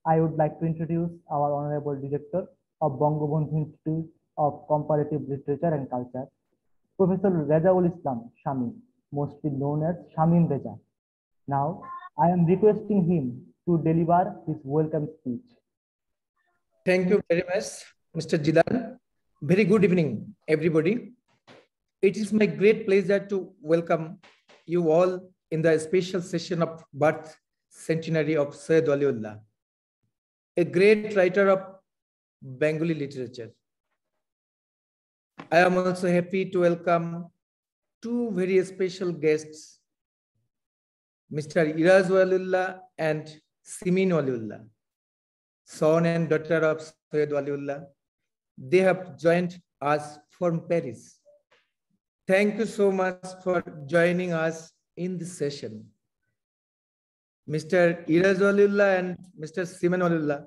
I would like to introduce our Honorable Director of Bangabandhu Institute of Comparative Literature and Culture, Professor Rezaul Islam Shami, mostly known as Shamin Reza. Now, I am requesting him to deliver his welcome speech. Thank you very much, Mr. Jidan. Very good evening, everybody. It is my great pleasure to welcome you all in the special session of birth centenary of Sayyid Waliullah, a great writer of Bengali literature. I am also happy to welcome two very special guests, Mr. Iraz Waliullah and Simin Waliullah, son and daughter of Sayyid Waliullah. They have joined us from Paris. Thank you so much for joining us in this session. Mr. Iraz Waliullah and Mr. Simin Waliullah,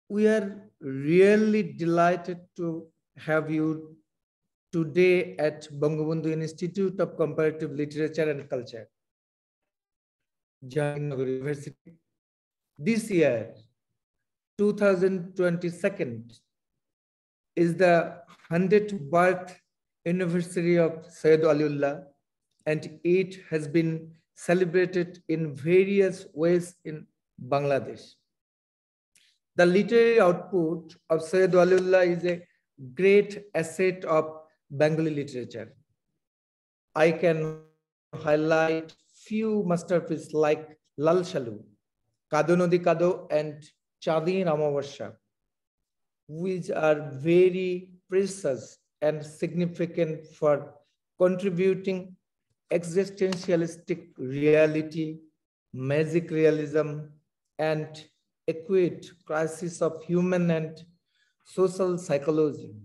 we are really delighted to have you today at Bangabandhu Institute of Comparative Literature and Culture, Jahannagar University. This year, 2022, is the 100th birth anniversary of Sayyid Waliullah, and it has been celebrated in various ways in Bangladesh. The literary output of Sayyid Waliullah is a great asset of Bengali literature. I can highlight few masterpieces like Lal Shalu, Kado Nodi Kado, and Chadin Amavasya, which are very precious and significant for contributing existentialistic reality, magic realism, and acute crisis of human and social psychology.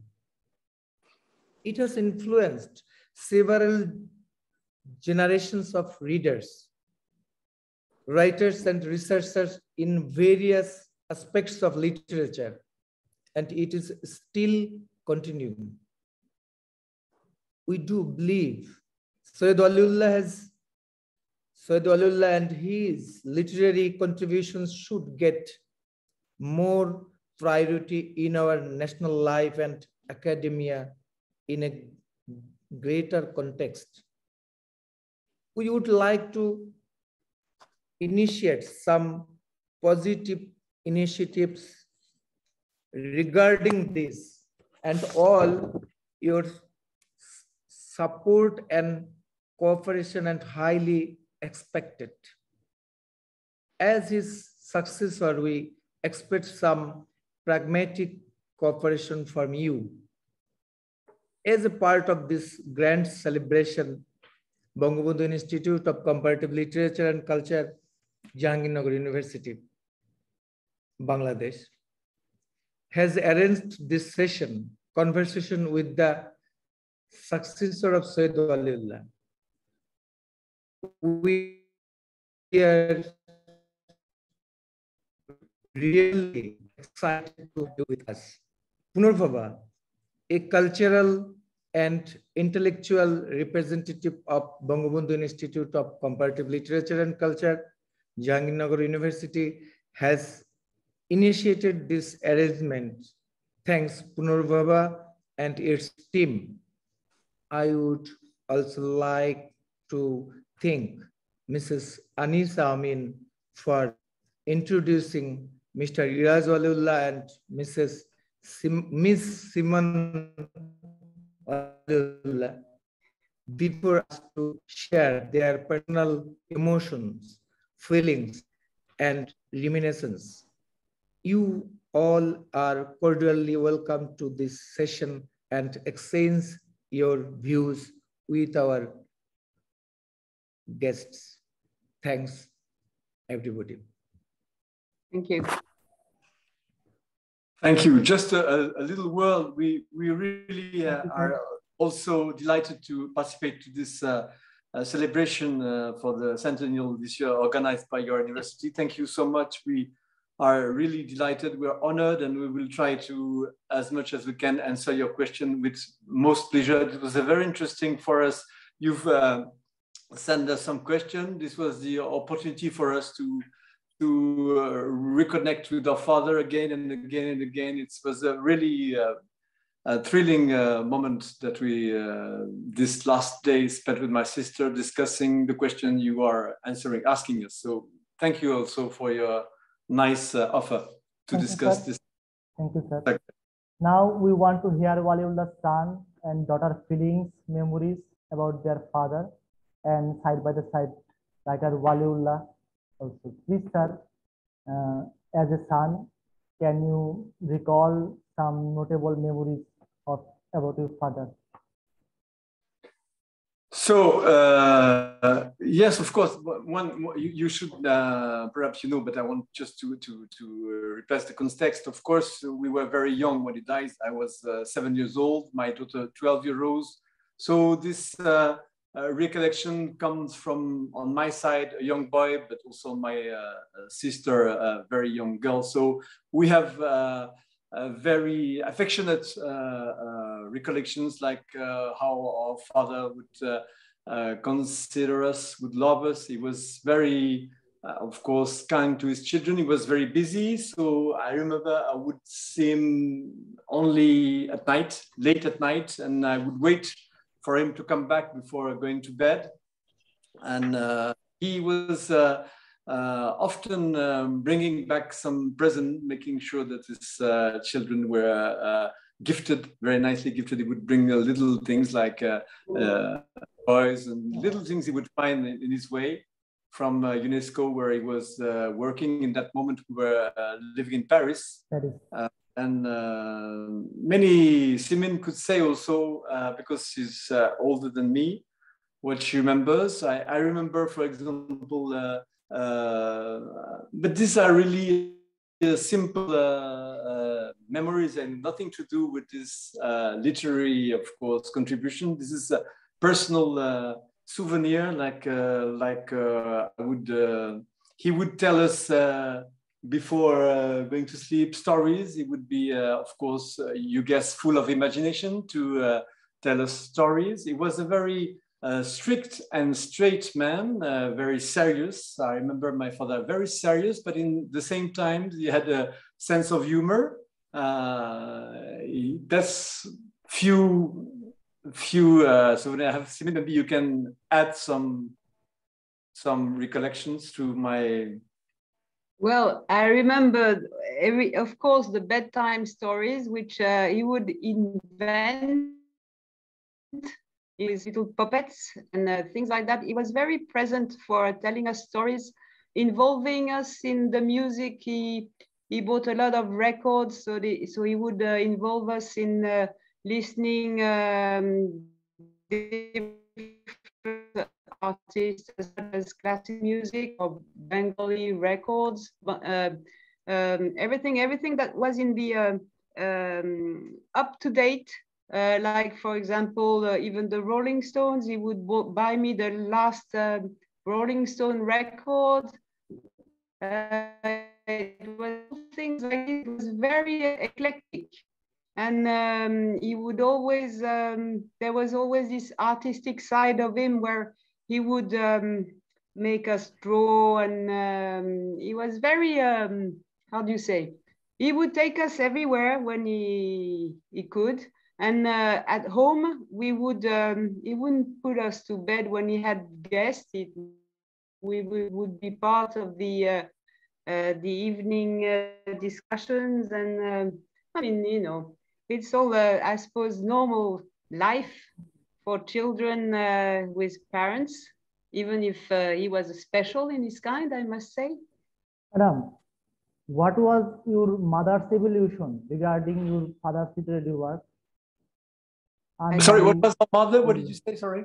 It has influenced several generations of readers, writers, and researchers in various aspects of literature, and it is still continuing. We do believe Sayyid Waliullah and his literary contributions should get more priority in our national life and academia in a greater context. We would like to initiate some positive initiatives regarding this, and all your support and cooperation and highly expected. As his successor, we expect some pragmatic cooperation from you. As a part of this grand celebration, Bangabandhu Institute of Comparative Literature and Culture, Jahannagar University, Bangladesh, has arranged this session, conversation with the successor of Sayyid Waliullah. We are really excited to do with us. Punarbhaba, a cultural and intellectual representative of Bangabandhu Institute of Comparative Literature and Culture, Jahannagar University, has initiated this arrangement. Thanks, Punarbhaba and its team. I would also like to thank Mrs. Anisa Amin for introducing Mr. Iraz Waliullah and Miss Siman Waliullah before us to share their personal emotions, feelings, and reminiscences. You all are cordially welcome to this session and exchange your views with our guests. Thanks, everybody. Thank you. Thank you. Just a little word. We really are also delighted to participate to this celebration for the centennial this year organized by your university. Thank you so much. We are really delighted. We are honored, and we will try to, as much as we can, answer your question with most pleasure. It was very interesting for us. You've sent us some questions. This was the opportunity for us to reconnect with our father again and again and again. It was a really thrilling moment that we, this last day, spent with my sister discussing the question you are asking us. So thank you also for your nice offer to discuss this. Thank you, sir. Now we want to hear Waliullah's son and daughter feelings, memories about their father, and side by the side, writer Waliullah also. Please, sir, as a son, can you recall some notable memories about your father? So yes, of course. One you should perhaps you know, but I want just to replace the context. Of course, we were very young when he died. I was 7 years old. My daughter 12 years old. So this recollection comes from on my side a young boy, but also my sister, a very young girl. So we have very affectionate recollections, like how our father would consider us, would love us. He was very, of course, kind to his children. He was very busy. So I remember I would see him only at night, late at night, and I would wait for him to come back before going to bed. And he was often bringing back some present, making sure that his children were gifted, very nicely gifted. He would bring little things like toys and little things he would find in his way from UNESCO, where he was working. In that moment, we were living in Paris. And many Simin could say also, because she's older than me, what she remembers. I remember, for example, but these are really simple memories and nothing to do with this literary, of course, contribution. This is a personal souvenir, he would tell us before going to sleep stories. He would be, of course, you guess, full of imagination to tell us stories. He was a very strict and straight man, very serious. I remember my father very serious, but in the same time, he had a sense of humor. That's few. So when I have Simin, maybe you can add some recollections to my. Well, I remember of course, the bedtime stories, which he would invent. His little puppets and things like that. He was very present for telling us stories, involving us in the music. He bought a lot of records, so he would involve us in listening different artists as classic music or Bengali records, everything that was in the up to date. Like, for example, even the Rolling Stones, he would buy me the last Rolling Stone record. It was things like it was very eclectic. And he would always, there was always this artistic side of him where he would make us draw, and he was very, how do you say? He would take us everywhere when he could. And at home, we would he wouldn't put us to bed when he had guests. We would be part of the evening discussions, and I mean, you know, it's all I suppose normal life for children with parents, even if he was special in his kind, I must say. Madam, what was your mother's evolution regarding your father's literary work? Sorry, what was the mother? What did you say? Sorry.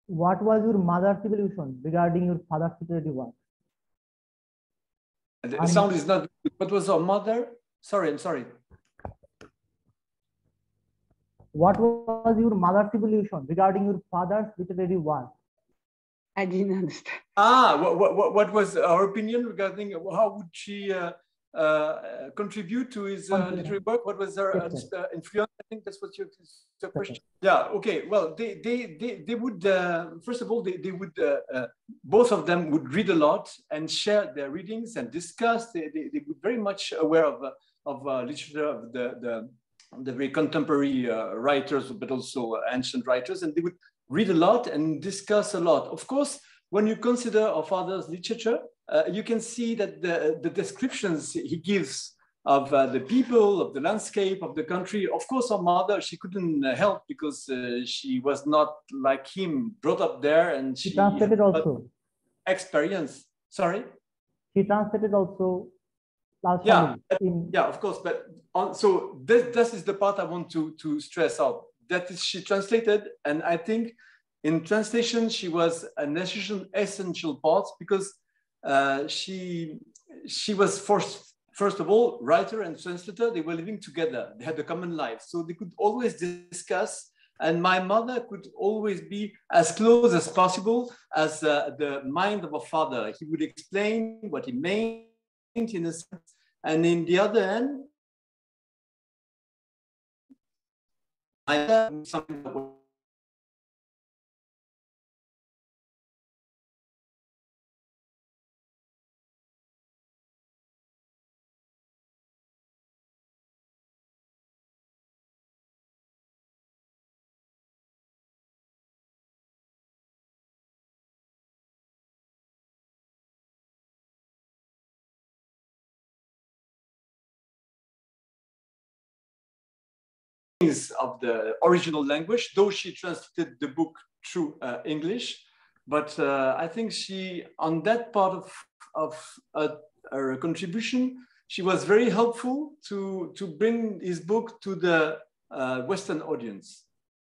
What was your mother's evolution regarding your father's literary work? The sound is not good. What was our mother? Sorry, I'm sorry. What was your mother's evolution regarding your father's literary work? I didn't understand. What was our opinion regarding how would she contribute to his literary work? What was their influence? I think that's what your question. Yeah. Okay. Well, they would first of all they would both of them would read a lot and share their readings and discuss. They were very much aware of literature of the very contemporary writers, but also ancient writers, and they would read a lot and discuss a lot. Of course, when you consider our father's literature, you can see that the descriptions he gives of the people, of the landscape, of the country. Of course, our mother, she couldn't help because she was not like him, brought up there, and she translated also. Experience. Sorry? She translated also. Yeah, yeah, of course. But so this is the part I want to stress out. That is, she translated, and I think in translation she was an essential part because she was first of all writer and translator. They were living together. They had a common life, so they could always discuss. And my mother could always be as close as possible as the mind of a father. He would explain what he meant in a sense, and in the other hand, something that of the original language, though she translated the book through English. But I think she, on that part of her contribution, she was very helpful to bring his book to the Western audience.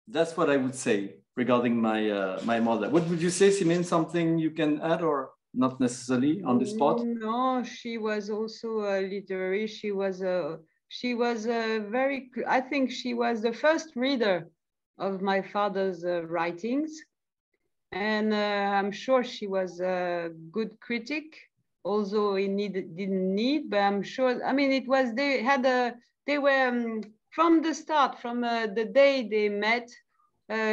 That's what I would say regarding my mother. What would you say, Simone? Something you can add, or not necessarily on the spot? No, she was also literary. She was very, I think she was the first reader of my father's writings. And I'm sure she was a good critic, although he didn't need, but I'm sure, I mean, it was, they were, from the start, from the day they met,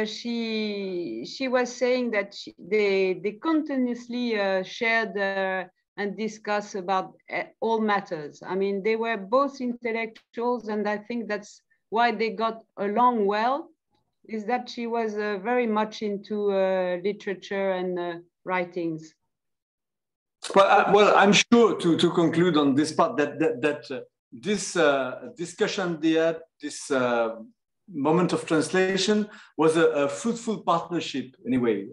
she was saying that they continuously shared and discuss about all matters. I mean, they were both intellectuals, and I think that's why they got along well, is that she was very much into literature and writings. Well, I'm sure to conclude on this part that this discussion they had, this moment of translation was a fruitful partnership anyway,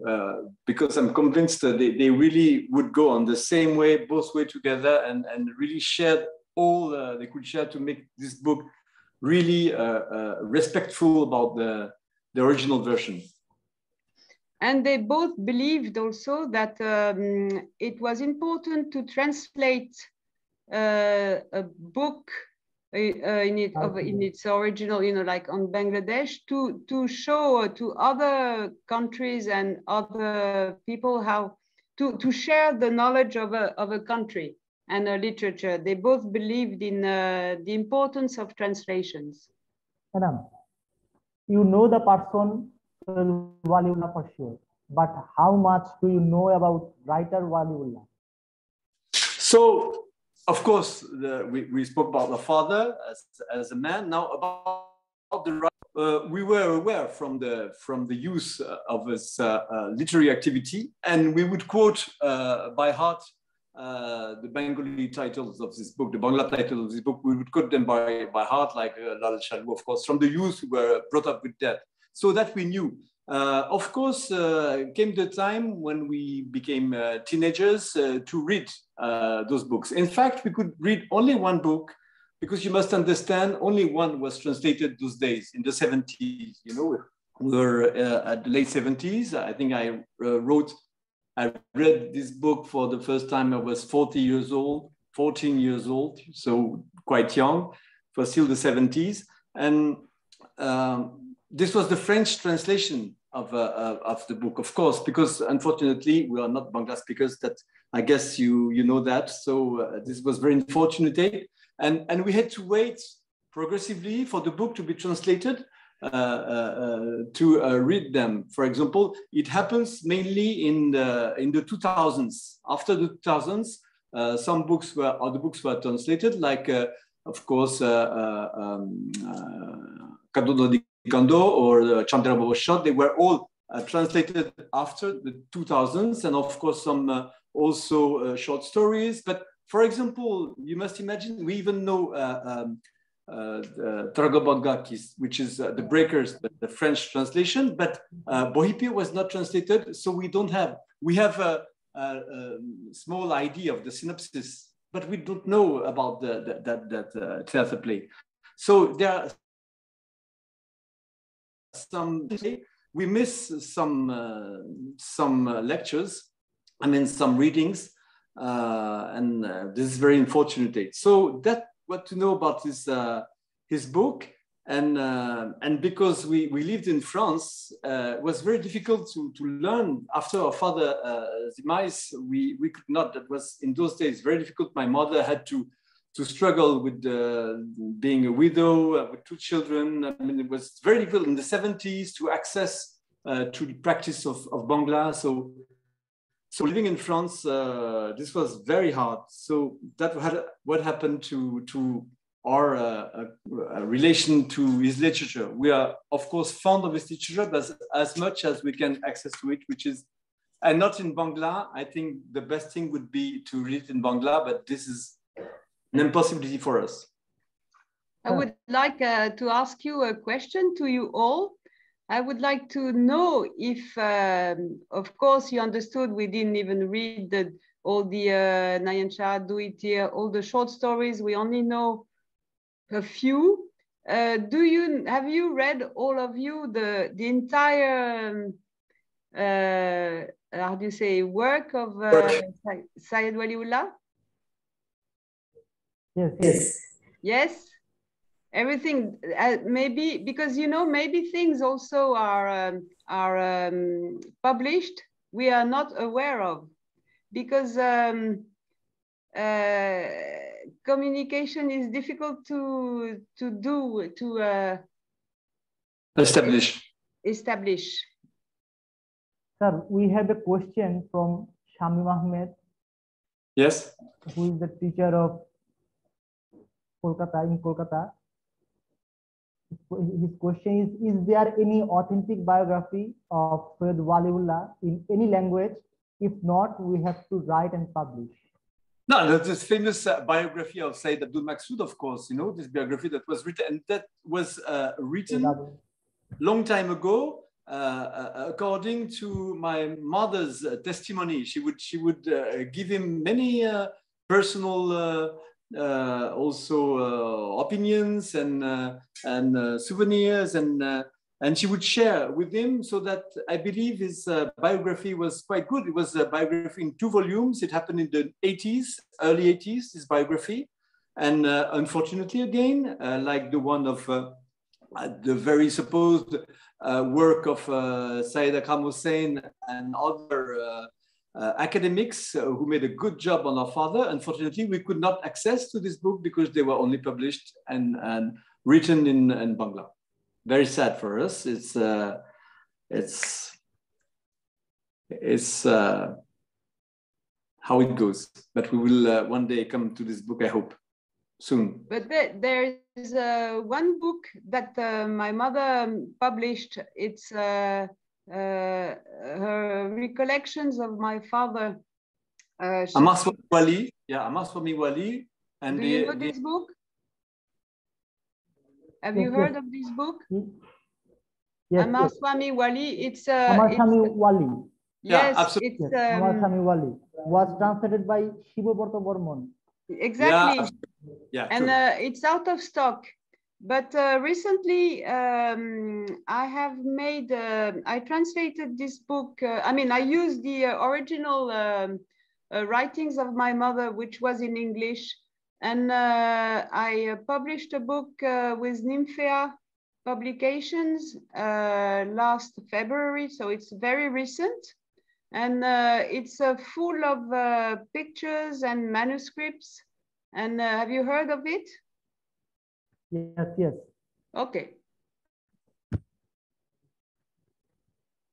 because I'm convinced that they really would go on the same way, both way together, and really shared all they could share to make this book really respectful about the original version. And they both believed also that it was important to translate a book in its original, you know, like on Bangladesh, to show to other countries and other people how to share the knowledge of a country and a literature. They both believed in the importance of translations. Madam, you know the person Waliullah for sure, but how much do you know about writer Waliullah? So, of course, we spoke about the father as a man. Now about the writer, we were aware from the use of his literary activity, and we would quote by heart the Bengali titles of this book, the Bangla titles of this book. We would quote them by heart, like Lal Shalu, of course, from the youth who were brought up with that, so that we knew. Of course, came the time when we became teenagers to read those books. In fact, we could read only one book, because you must understand, only one was translated those days in the 70s. You know, we were at the late 70s. I think I read this book for the first time. I was 14 years old, so quite young, for still the 70s. And this was the French translation of the book, of course, because unfortunately we are not Bangla speakers that I guess you know that. So this was very unfortunate. And we had to wait progressively for the book to be translated to read them. For example, it happens mainly in the 2000s. After the 2000s, some books were, other books were translated, like of course Kadodo di Kando or Chandra Baba Shot. They were all translated after the 2000s, and of course some also short stories. But for example, you must imagine, we even know Tragobodgakis, which is the Breakers, the French translation, but Bohipe was not translated, so we have a small idea of the synopsis, but we don't know about that theater play. So there are we miss some lectures, I mean some readings, and this is very unfortunate. So that what to know about his book, and because we lived in France, it was very difficult to learn after our father demise. We could not. That was in those days very difficult. My mother had to struggle with being a widow with 2 children. I mean, it was very difficult in the 70s to access to the practice of Bangla. So living in France, this was very hard. So that what happened to our relation to his literature. We are, of course, fond of his literature, but as much as we can access to it, which is, and not in Bangla. I think the best thing would be to read it in Bangla, but this is an impossibility for us. I would like to ask you a question to you all. I would like to know if, of course, you understood we didn't even read all the Nayancha, Duitir, all the short stories. We only know a few. Have you read, all of you, the entire, how do you say, work of Syed Waliullah? Yes. Yes. Everything, maybe, because, you know, maybe things also are published we are not aware of, because communication is difficult to establish. Sir, we have a question from Shamim Ahmed. Yes. Who is the teacher of in Kolkata. His question is there any authentic biography of Syed Waliullah in any language? If not, we have to write and publish. No, there's this famous biography of Sayyid Abdul Maqsood, of course, you know, this biography that was written, and that was written long time ago, according to my mother's testimony. She would give him many personal also opinions and souvenirs, and she would share with him, so that I believe his biography was quite good. It was a biography in 2 volumes. It happened in the 80s, early 80s, this biography. And unfortunately, again, like the one of the very supposed work of Syed Akram Hussain and other academics who made a good job on our father, unfortunately, we could not access to this book because they were only published and written in Bangla. Very sad for us. It's how it goes. But we will one day come to this book, I hope, soon. But there is one book that my mother published. It's her recollections of my father. Amaswami Wali. Yeah, Amaswami Wali. And do you know this book? Have you heard of this book? Yes. Amaswami Wali. It's Amaswami Wali. Yes, yeah, absolutely. it's Amaswami Wali was translated by Shivabrata Bormon. Exactly. Yeah, and it's out of stock. But recently, I have made. I translated this book. I mean, I used the original writings of my mother, which was in English. And I published a book with Nymphea Publications last February, so it's very recent. And it's full of pictures and manuscripts. And have you heard of it? Yes, yes. Okay.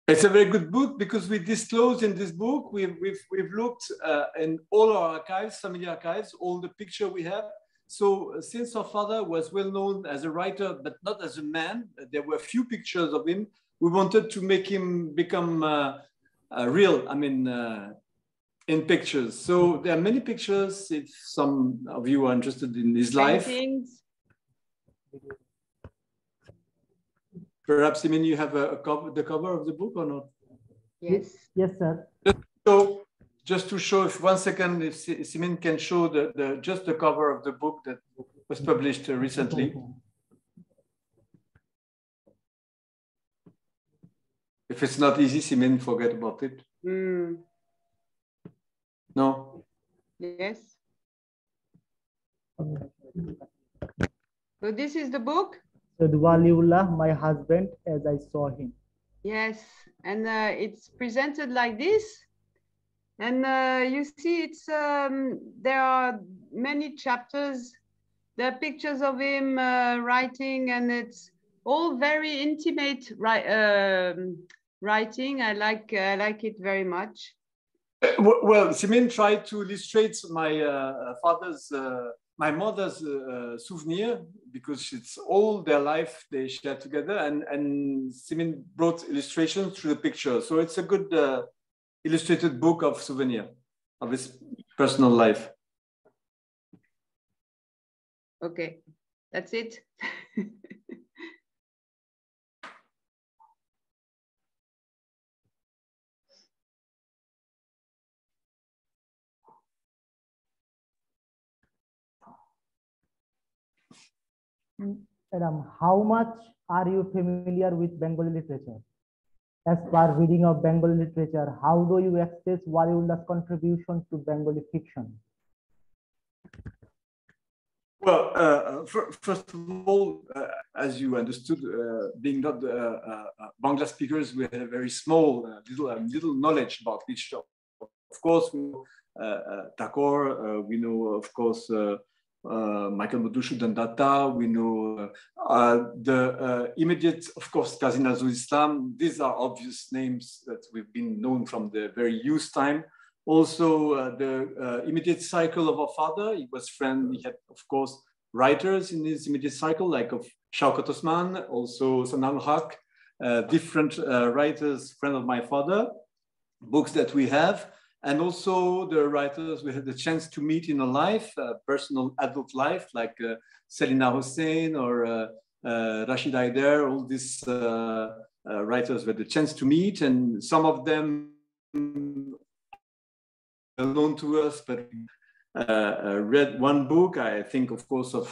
It's a very good book because we disclose in this book, we've looked in all our archives, family archives, all the picture we have. So since our father was well known as a writer, but not as a man, there were a few pictures of him. We wanted to make him become real, I mean, in pictures. So there are many pictures if some of you are interested in his life. Paintings. Perhaps, I mean, you have the cover of the book or not? Yes. Yes, sir. So, just to show, if 1 second, if Simin can show just the cover of the book that was published recently. If it's not easy, Simin, forget about it. Mm. No? Yes. So this is the book? So Waliullah, my husband, as I saw him. Yes, and it's presented like this. And you see, it's there are many chapters. There are pictures of him writing, and it's all very intimate writing. I like it very much. Well, Simin tried to illustrate my mother's souvenir, because it's all their life they share together, and Simin brought illustrations through the picture. So it's a good illustrated book of souvenir of his personal life. Okay, that's it. Madam, how much are you familiar with Bengali literature? As per reading of Bengali literature, how do you assess Waliullah's contribution to Bengali fiction? Well, first of all, as you understood, being not Bangla speakers, we have a very small, little knowledge about literature. Of course, we know Tagore, we know, of course, Michael Madhusudhan Datta, we know the immediate, of course, Kazi Nazrul Islam. These are obvious names that we've been known from the very youth time. Also, the immediate cycle of our father, he was friend, he had, of course, writers in his immediate cycle, like of Shaukat Osman, also Sanal Haq, different writers, friend of my father, books that we have, and also the writers we had the chance to meet in a life, personal adult life, like Selina Hossein or Rashid Haider, all these writers we had the chance to meet, and some of them known to us, but read one book, I think, of course, of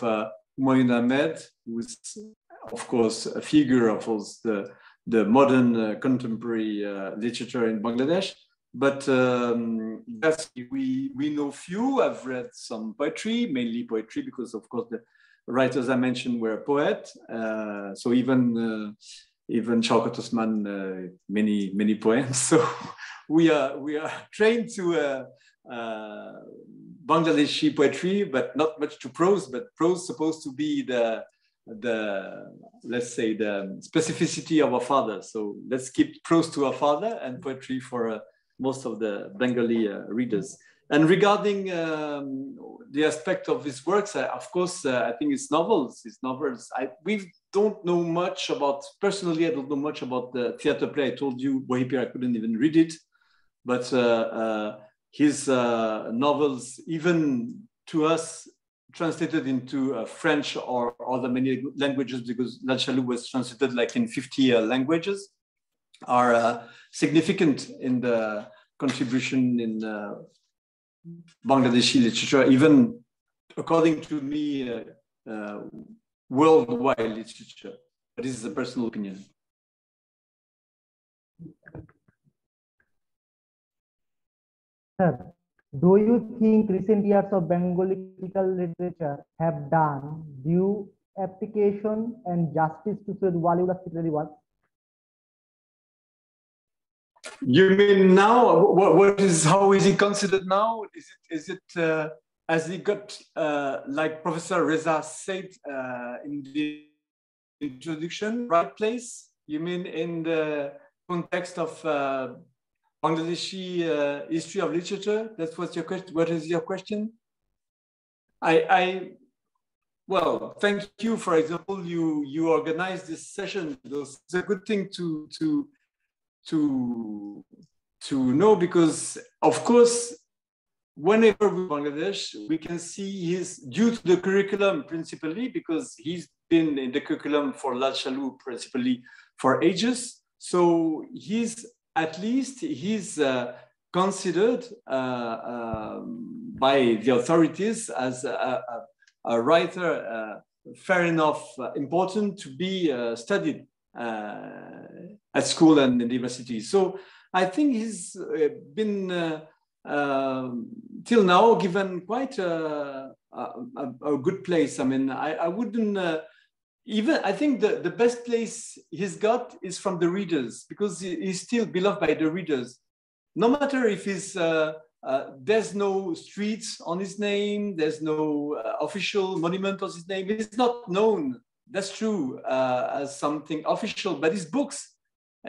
Humayun Ahmed, who is, of course, a figure of the modern contemporary literature in Bangladesh. But yes, we know few. I've read some poetry, mainly poetry, because, of course, the writers I mentioned were a poet. So even Shaukat Osman, many poems. So we are trained to Bangladeshi poetry, but not much to prose. But prose supposed to be the let's say the specificity of our father. So let's keep prose to our father and poetry for most of the Bengali readers. And regarding the aspect of his works, of course, I think his novels. We don't know much about, personally, I don't know much about the theater play. I told you, Bohipir, I couldn't even read it. But his novels, even to us, translated into French or other many languages, because Lalchalu was translated like in 50 languages, are significant in the contribution in Bangladeshi literature, even according to me, worldwide literature. But this is a personal opinion. Sir, do you think recent years of Bengali critical literature have done due application and justice to Sayyid Waliullah's literary work? You mean now? How is he considered now? Is it as he got, like Professor Reza said in the introduction, right place? You mean in the context of Bangladeshi history of literature? That's what your question. What is your question? Well, thank you. For example, you organized this session. It's a good thing to know, because of course, whenever we Bangladesh, we can see due to the curriculum principally, because he's been in the curriculum for Lal Shalu principally for ages. So he's considered by the authorities as a writer, fair enough, important to be studied at school and in the university. So I think he's been till now given quite a good place. I mean, I wouldn't I think the best place he's got is from the readers, because he's still beloved by the readers. No matter if he's there's no streets on his name, there's no official monument on his name. He's not known, that's true, as something official, but his books,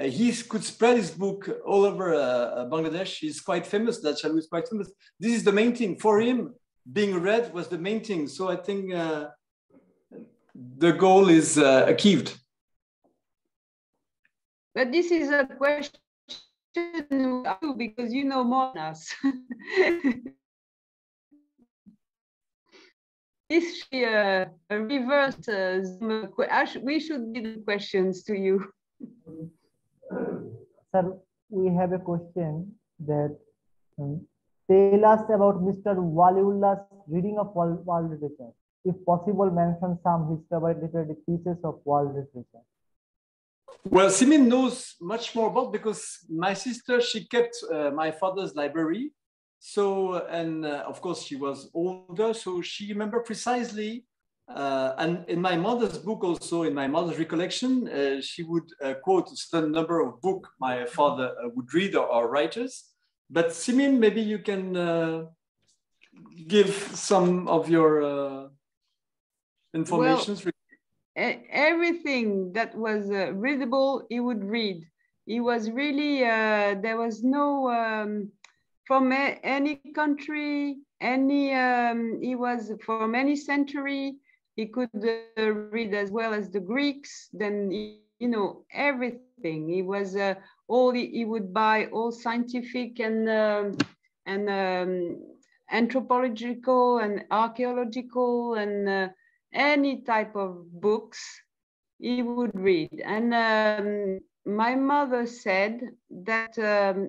he could spread his book all over Bangladesh. He's quite famous, that Shalu is quite famous. This is the main thing. For him, being read was the main thing. So I think the goal is achieved. But this is a question because you know more than us. This should be a reverse. We should give the questions to you. Sir, we have a question that tell us about Mr. Waliullah's reading of world literature. If possible, mention some his favorite literary pieces of world literature. Well, Simin knows much more about, because my sister, she kept my father's library. So, and of course she was older, so she remembered precisely. And in my mother's book also, in my mother's recollection, she would quote a certain number of books my father would read, or writers. But Simin, maybe you can give some of your information. Well, everything that was readable, he would read. He was really, there was no, from any country, he was from any century, he could read as well as the Greeks, then, you know, everything. He was, he would buy all scientific and anthropological and archaeological and any type of books he would read. And my mother said that,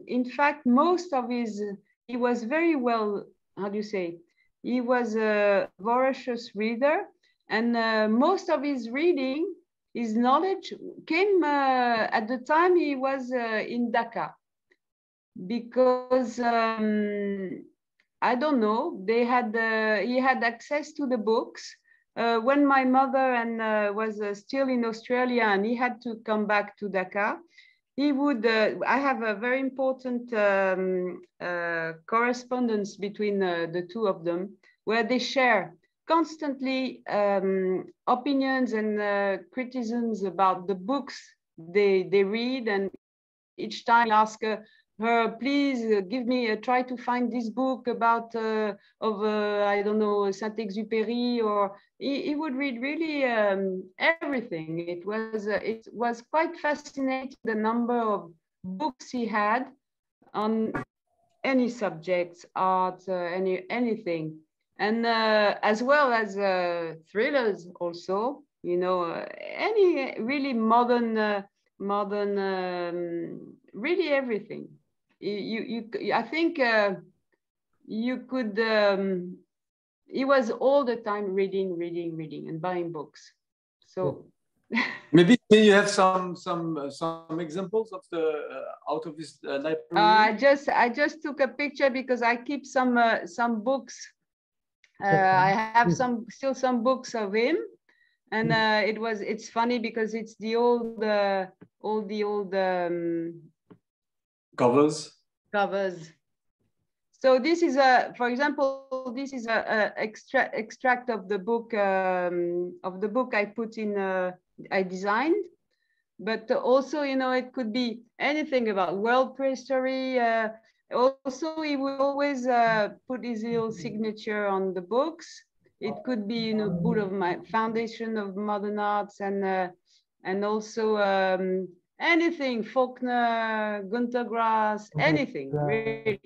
in fact, most of he was very well, how do you say? He was a voracious reader, and most of his reading, his knowledge came at the time he was in Dhaka, because I don't know, he had access to the books. When my mother was still in Australia and he had to come back to Dhaka, he would, I have a very important correspondence between the two of them, where they share constantly opinions and criticisms about the books they read, and each time I ask her, please give me, try to find this book about, I don't know, Saint-Exupéry, or he would read really everything. It was quite fascinating, the number of books he had on any subjects, art, anything. And as well as thrillers also, you know, any really modern, really everything. I think you could, he was all the time reading and buying books. So maybe you have some examples of the out of his library. I just took a picture because I keep some books. I have still some books of him, and it's funny because it's the old covers. So this is for example, this is a extract of the book I put in, I designed, but also, you know, it could be anything about world prehistory. Also, he would always put his little signature on the books. It could be, you know, book of my foundation of modern arts, and also anything, Faulkner, Gunter Grass, anything really.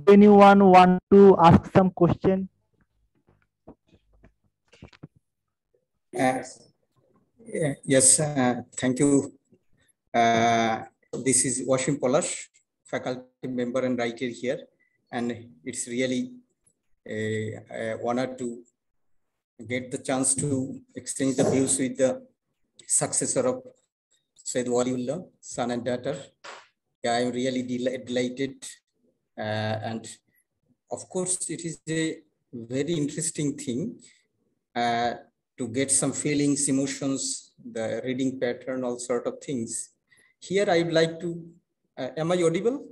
Anyone want to ask some question? Yes, thank you. This is Washim Polash, faculty member and writer here, and it's really an honor to get the chance to exchange the views with the successor of Sayyid Waliullah, son and daughter. Yeah, I'm really delighted, and of course, it is a very interesting thing to get some feelings, emotions, the reading pattern, all sort of things. Here, I would like to, am I audible?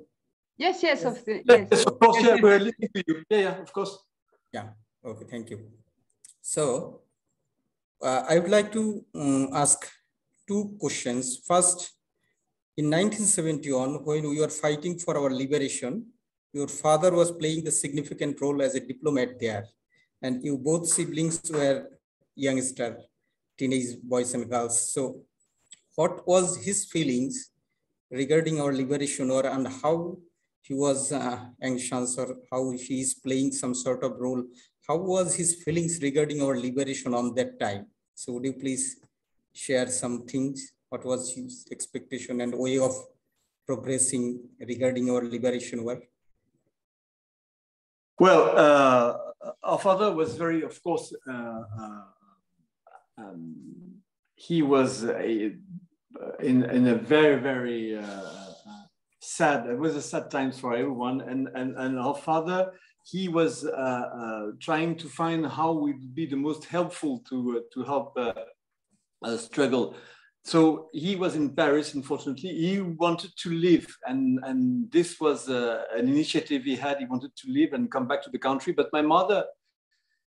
Yes, yes, yes, yes. Of course, yeah, we're listening to you. Yeah, of course. Yeah, okay, thank you. So, I would like to ask two questions. First, in 1971, when we were fighting for our liberation, your father was playing the significant role as a diplomat there, and you both siblings were youngster, teenage boys and girls. So what was his feelings regarding our liberation, or and how he was anxious, or how he is playing some sort of role? How was his feelings regarding our liberation on that time? So would you please share some things? What was his expectation and way of progressing regarding our liberation work? Well, our father was very, of course, he was in a very, very sad, it was a sad time for everyone. And our father, he was trying to find how would be the most helpful to help struggle. So he was in Paris, unfortunately. He wanted to live, and this was an initiative he had. He wanted to live and come back to the country. But my mother,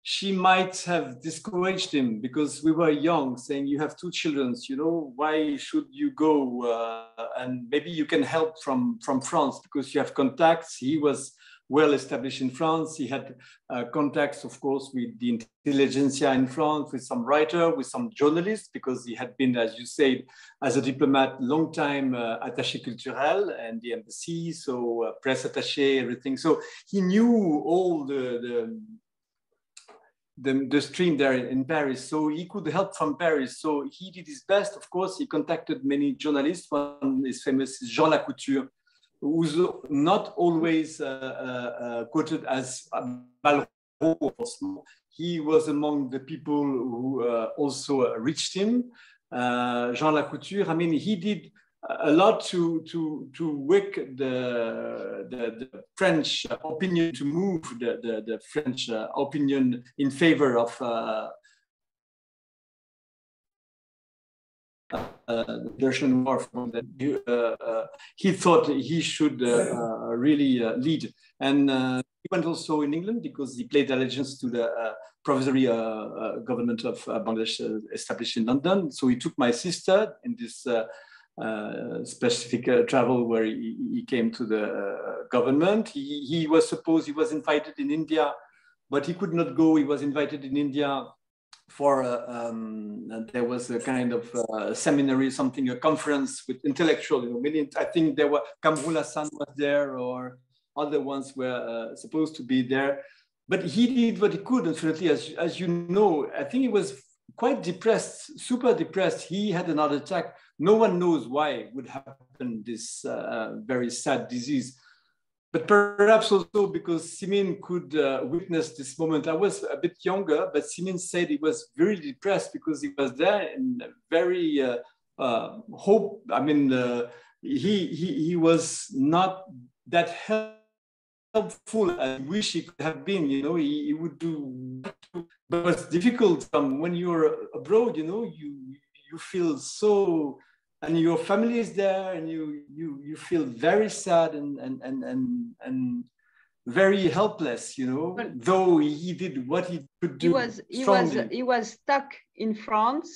she might have discouraged him because we were young, saying, you have two children, you know, why should you go? And maybe you can help from France because you have contacts. He was well established in France. He had contacts, of course, with the intelligentsia in France, with some writer, with some journalists, because he had been, as you said, as a diplomat, long time attaché culturel and the embassy, so press attaché, everything. So he knew all the stream there in Paris, so he could help from Paris. So he did his best. Of course, he contacted many journalists. One is famous, Jean Lacouture, who's not always quoted as Malraux. He was among the people who also reached him. Jean Lacouture, I mean, he did a lot to wake the French opinion, to move the French opinion in favor of the Russian war. He thought he should really lead. And he went also in England because he played allegiance to the provisory government of Bangladesh established in London. So he took my sister in this specific travel where he came to the government. He was invited in India, but he could not go. He was invited in India for there was a kind of seminary, something, a conference with intellectual, you know, many, I think there were, Kamrul Hassan was there, or other ones were supposed to be there. But he did what he could, unfortunately, as you know. I think he was quite depressed, super depressed. He had another attack. No one knows why it would happen, this very sad disease. But perhaps also because Simin could witness this moment. I was a bit younger, but Simin said he was very depressed because he was there and very hope. I mean, he was not that healthy helpful as he wish he could have been, you know, he would do, but it's difficult when you're abroad, you know, you feel so, and your family is there, and you feel very sad and very helpless, you know, though he did what he could do. He was stuck in France.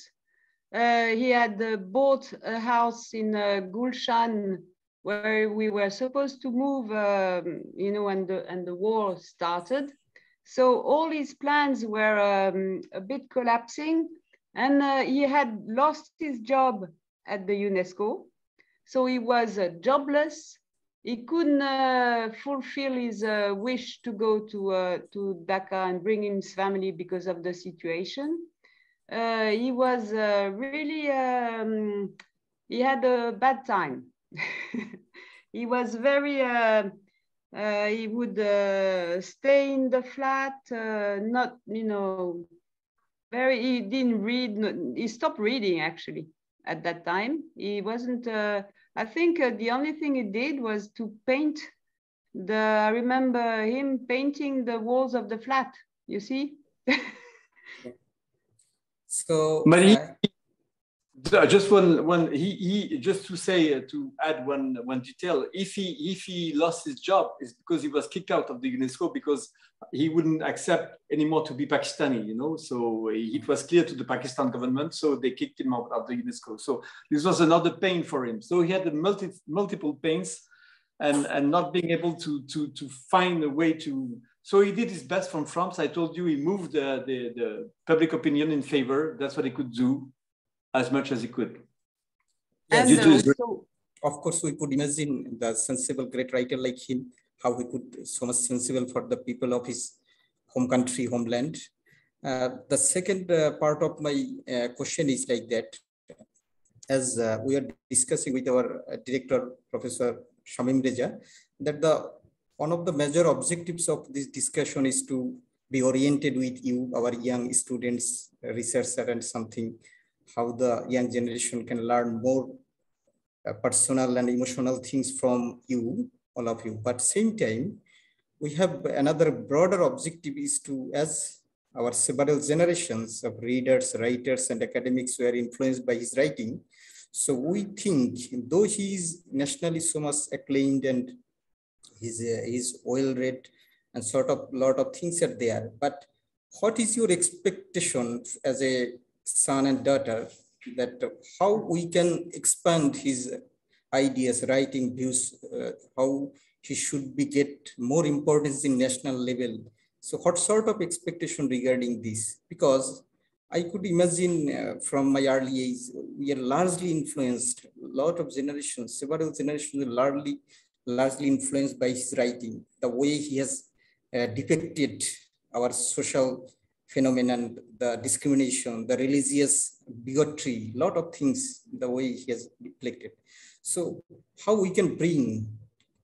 He had bought a house in Gulshan, where we were supposed to move, you know, and the war started. So all his plans were a bit collapsing, and he had lost his job at the UNESCO. So he was jobless. He couldn't fulfill his wish to go to Dhaka and bring his family because of the situation. He was really, he had a bad time. He was very, he would stay in the flat, not, you know, he didn't read, he stopped reading actually at that time. He wasn't, I think the only thing he did was to paint I remember him painting the walls of the flat, you see? So, just just to say, to add one detail, if he lost his job, it's because he was kicked out of the UNESCO because he wouldn't accept anymore to be Pakistani, you know. So it was clear to the Pakistan government, so they kicked him out of the UNESCO. So this was another pain for him. So he had multiple pains, and not being able to find a way to. So he did his best from France. I told you he moved the public opinion in favor. That's what he could do, as much as he could. Yes, of course, we could imagine the sensible great writer like him, how he could so much sensible for the people of his home country, homeland. The second part of my question is like that. As we are discussing with our director, Professor Shamim Reza, that one of the major objectives of this discussion is to be oriented with you, our young students, researchers, and something, how the young generation can learn more personal and emotional things from you, all of you. But same time, we have another broader objective is to, as our several generations of readers, writers, and academics were influenced by his writing. So we think, though he is nationally so much acclaimed and he's well-read and sort of lot of things are there, but what is your expectation as a son and daughter, that how we can expand his ideas, writing views, how he should be get more importance in national level? So what sort of expectation regarding this? Because I could imagine from my early age, we are largely influenced, a lot of generations, several generations are largely influenced by his writing, the way he has depicted our social phenomenon, the discrimination, the religious bigotry, lot of things, the way he has depicted. So how we can bring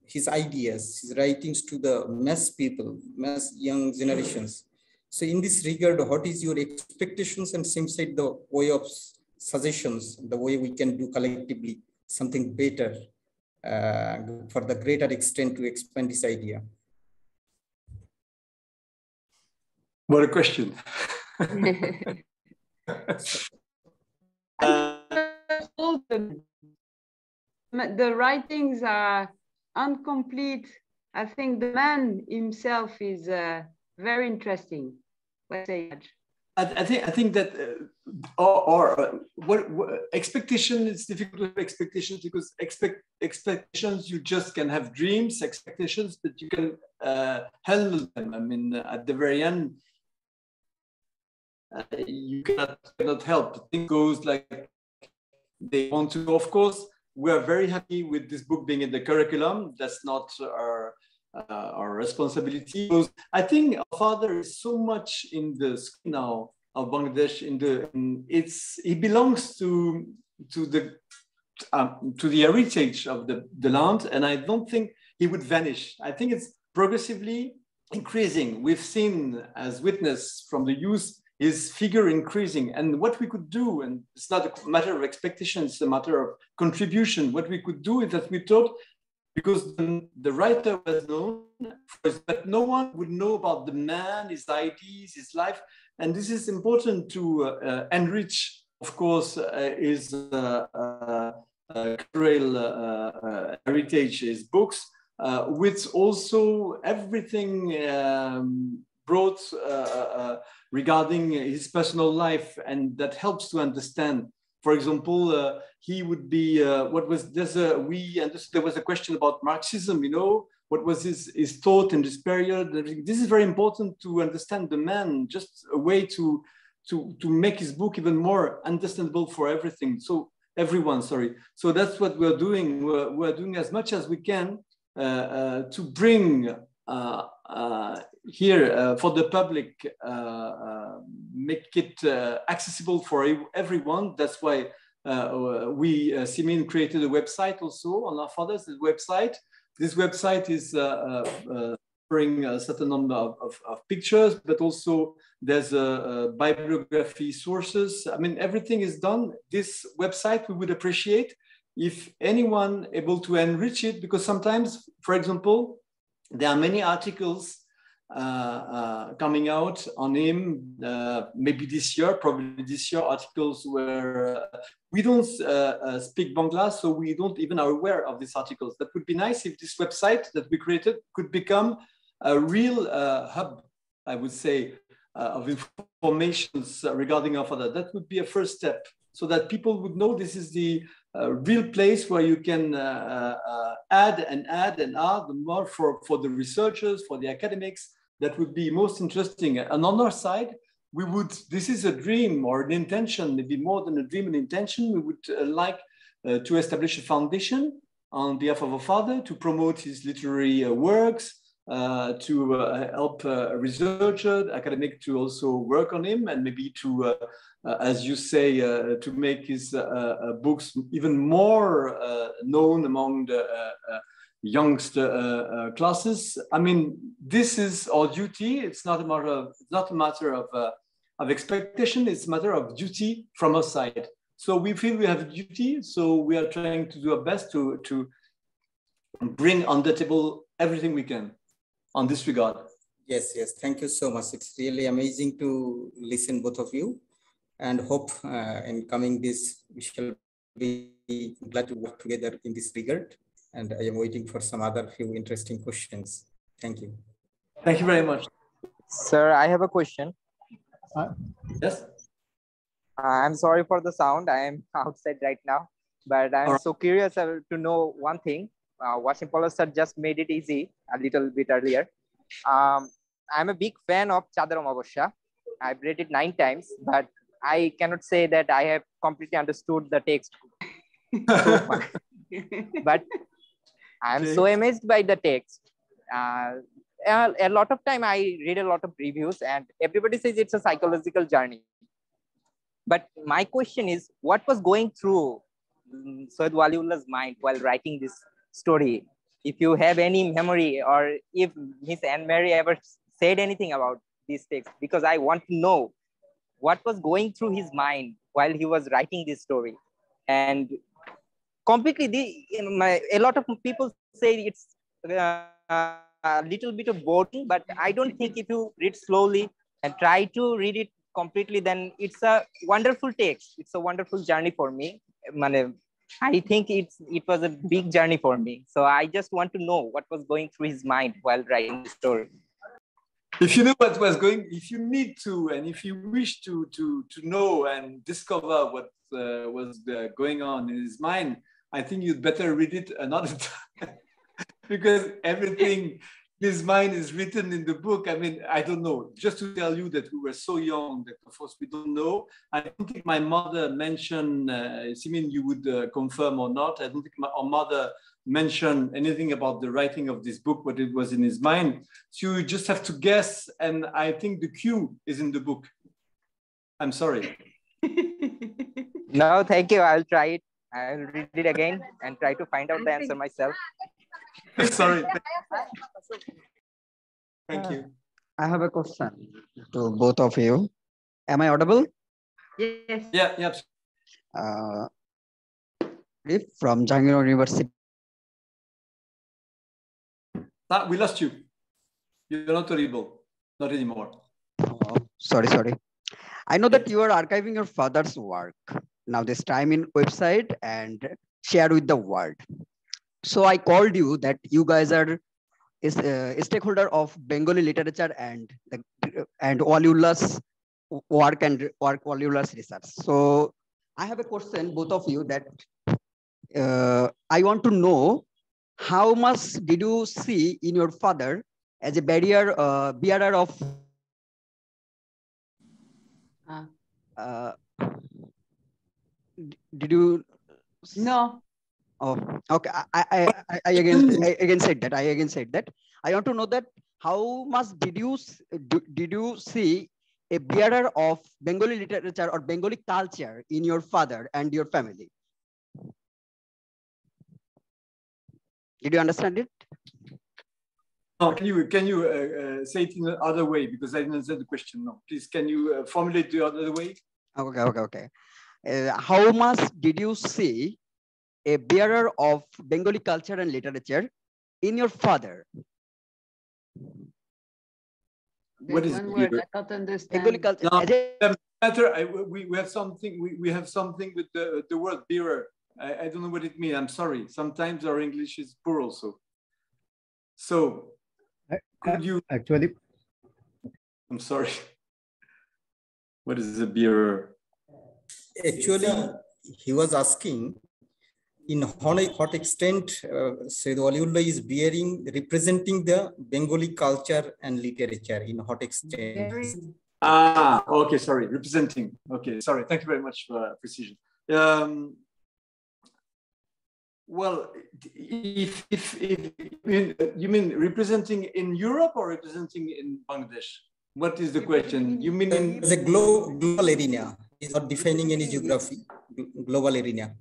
his ideas, his writings to the mass people, mass young generations? So in this regard, what is your expectations, and same side, the way of suggestions, the way we can do collectively something better for the greater extent to expand this idea? What a question. The writings are incomplete. I think the man himself is very interesting. Let's say. I think that what expectation, it's difficult to have expectations, because expectations, you just can have dreams, expectations, but you can handle them. I mean, at the very end, you cannot help. Things goes like they want to. Of course, we are very happy with this book being in the curriculum. That's not our responsibility. Because I think our father is so much in the school now of Bangladesh. He belongs to the heritage of the land, and I don't think he would vanish. I think it's progressively increasing. We've seen, as witness from the youth, his figure increasing, and what we could do, and it's not a matter of expectation, it's a matter of contribution. What we could do is that we thought because the writer was known, but no one would know about the man, his ideas, his life. And this is important to enrich, of course, his cultural heritage, his books, with also everything brought regarding his personal life, and that helps to understand. For example, he would be, we understood there was a question about Marxism, you know, what was his thought in this period. This is very important to understand the man, just a way to make his book even more understandable for everyone. So that's what we're doing. We're doing as much as we can to bring here for the public, make it accessible for everyone. That's why we, Simin, created a website also on our father's website. This website is offering a certain number of pictures, but also there's a bibliography sources. I mean, everything is done. This website, we would appreciate if anyone able to enrich it, because sometimes, for example, there are many articles coming out on him, maybe this year, probably this year, articles where we don't speak Bangla, so we don't even are aware of these articles. That would be nice if this website that we created could become a real hub, I would say, of information regarding our father. That would be a first step, so that people would know this is the real place where you can add and add more for the researchers, for the academics. That would be most interesting. And on our side, we would, this is a dream or an intention, maybe more than a dream, an intention. We would like to establish a foundation on behalf of our father to promote his literary works, to help researchers, academic to also work on him, and maybe to, as you say, to make his books even more known among the youngster classes. I mean, this is our duty. It's not a matter of expectation. It's a matter of duty from our side. So we feel we have a duty. So we are trying to do our best to bring on the table everything we can on this regard. Yes, yes. Thank you so much. It's really amazing to listen, both of you, and hope in coming this, we shall be glad to work together in this regard. And I am waiting for some other few interesting questions. Thank you. Thank you very much. Sir, I have a question. Yes. I'm sorry for the sound. I am outside right now, but I'm so curious to know one thing. Wasim Polo sir just made it easy a little bit earlier. I'm a big fan of Chadar Amavasya. I've read it 9 times, but I cannot say that I have completely understood the text so far. But I'm so amazed by the text. A lot of time I read a lot of reviews and everybody says it's a psychological journey. But my question is, what was going through Sayyid Waliullah's mind while writing this story? If you have any memory, or if Miss Anne Mary ever said anything about this text, because I want to know what was going through his mind while he was writing this story. And completely, a lot of people say it's a little bit of boring, but I don't think if you read slowly and try to read it completely, then it's a wonderful text. It's a wonderful journey for me. I think it was a big journey for me. So I just want to know what was going through his mind while writing the story. If you know what was going, if you need to, and if you wish to know and discover what was going on in his mind, I think you'd better read it another time. Because everything, his mind is written in the book. I mean, I don't know. Just to tell you that we were so young that, of course, we don't know. I don't think my mother mentioned, Simin, you would confirm or not. I don't think our mother mentioned anything about the writing of this book, what it was in his mind. So you just have to guess. And I think the cue is in the book. I'm sorry. No, thank you. I'll try it. I'll read it again and try to find out the answer myself. Sorry. Thank you. I have a question to both of you. Am I audible? Yes. Yeah. If from Jahangir University We lost you. You're not audible. Not anymore. Oh, sorry. I know that you are archiving your father's work now this time in website and share with the world. So I called you that you guys are a stakeholder of Bengali literature and Waliullah's work and Waliullah's research. So I have a question, both of you, that I want to know how much did you see in your father as a bearer of did you No. Oh, okay. I again said that. I want to know that how much did you see a bearer of Bengali literature or Bengali culture in your father and your family? Did you understand it? Oh, can you say it in another way, because I didn't understand the question. No, please, can you formulate the other way? Okay. How much did you see a bearer of Bengali culture and literature in your father? What is one word? I can't understand. Bengali culture. No, matter. We have something. We have something with the word bearer. I don't know what it means. I'm sorry. Sometimes our English is poor also. So could you actually? I'm sorry. What is a bearer? Actually, he was asking in what extent Sayyid Waliullah is representing the Bengali culture and literature, in what extent? Okay, sorry, representing. Okay, sorry, thank you very much for precision. Well, if you mean representing in Europe or representing in Bangladesh? What is the question? You mean in the global arena? Is not defining any geography, global arena.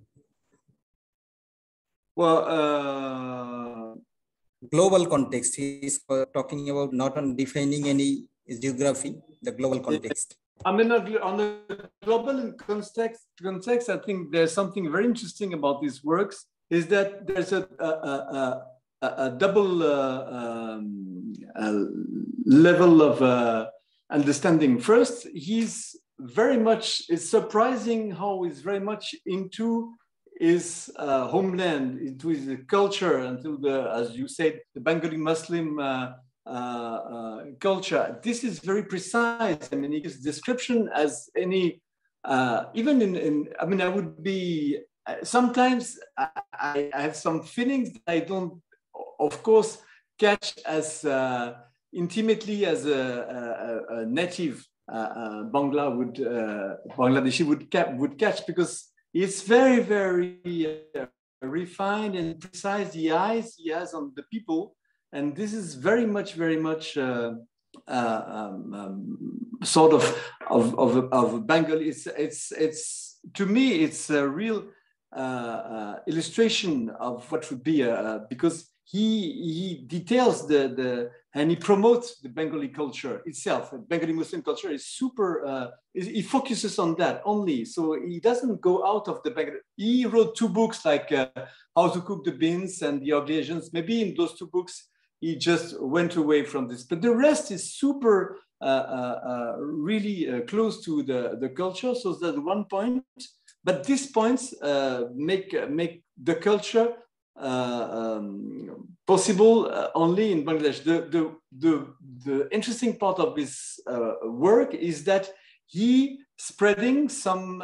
Well, global context. He is talking about not on defining any geography, the global context. I mean, on the global context, I think there's something very interesting about these works, is that there's a double level of understanding. First, he's very much, it's surprising how he's very much into his homeland, into his culture, until as you said, the Bengali Muslim culture. This is very precise. I mean, he gives description as any, even I mean, I would be, sometimes I have some feelings that I don't, of course, catch as intimately as a native Bangladeshi would catch, because it's very, very refined and precise, the eyes he has on the people. And this is very much sort of Bengali. It's to me, it's a real illustration of what would be because he details and he promotes the Bengali culture itself. The Bengali Muslim culture is super, he focuses on that only. So he doesn't go out of the Bengali. He wrote 2 books like How to Cook the Beans and The Ugly Asians. Maybe in those 2 books, he just went away from this. But the rest is super, really close to the culture. So that's one point. But these points make the culture possible only in Bangladesh. The interesting part of his work is that he spreading some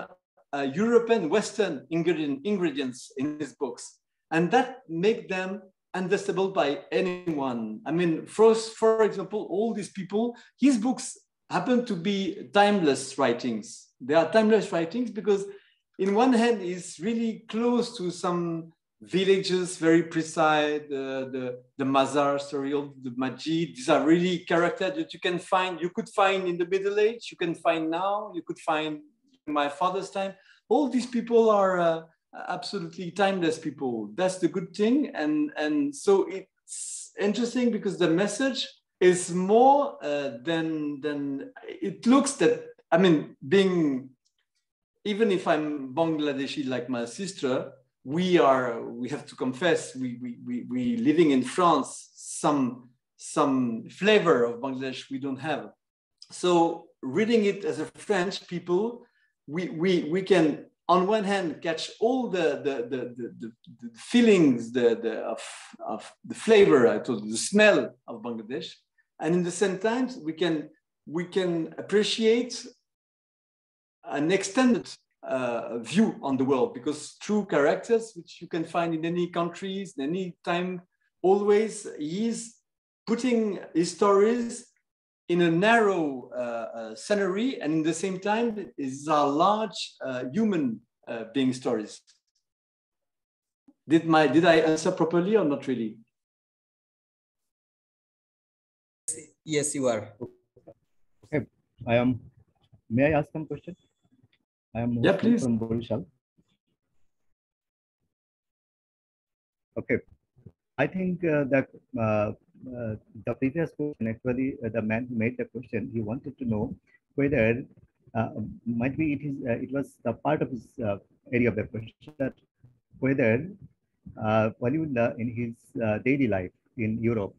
European Western ingredients in his books, and that make them understandable by anyone. I mean, for example, all these people, his books happen to be timeless writings. They are timeless writings because in one hand, it's really close to some villages, very precise, the Mazar story of the Majid. These are really characters that you could find in the Middle Age, you can find now, you could find in my father's time. All these people are absolutely timeless people. That's the good thing. And so it's interesting because the message is more than it looks that, I mean, even if I'm Bangladeshi like my sister, we have to confess, we living in France, some flavor of Bangladesh we don't have. So reading it as a French people, we can on one hand catch all the feelings of the flavor, I told you, the smell of Bangladesh, and in the same time we can appreciate an extended view on the world, because true characters, which you can find in any countries, in any time, always he's putting his stories in a narrow scenery, and in the same time is a large human being stories. Did I answer properly or not really? Yes, you are. Okay, may I ask some question? I am please. from Borishal. Okay, I think that the previous question, actually, the man who made the question, he wanted to know whether might be it was the part of his area of the question, that whether Waliullah in his daily life in Europe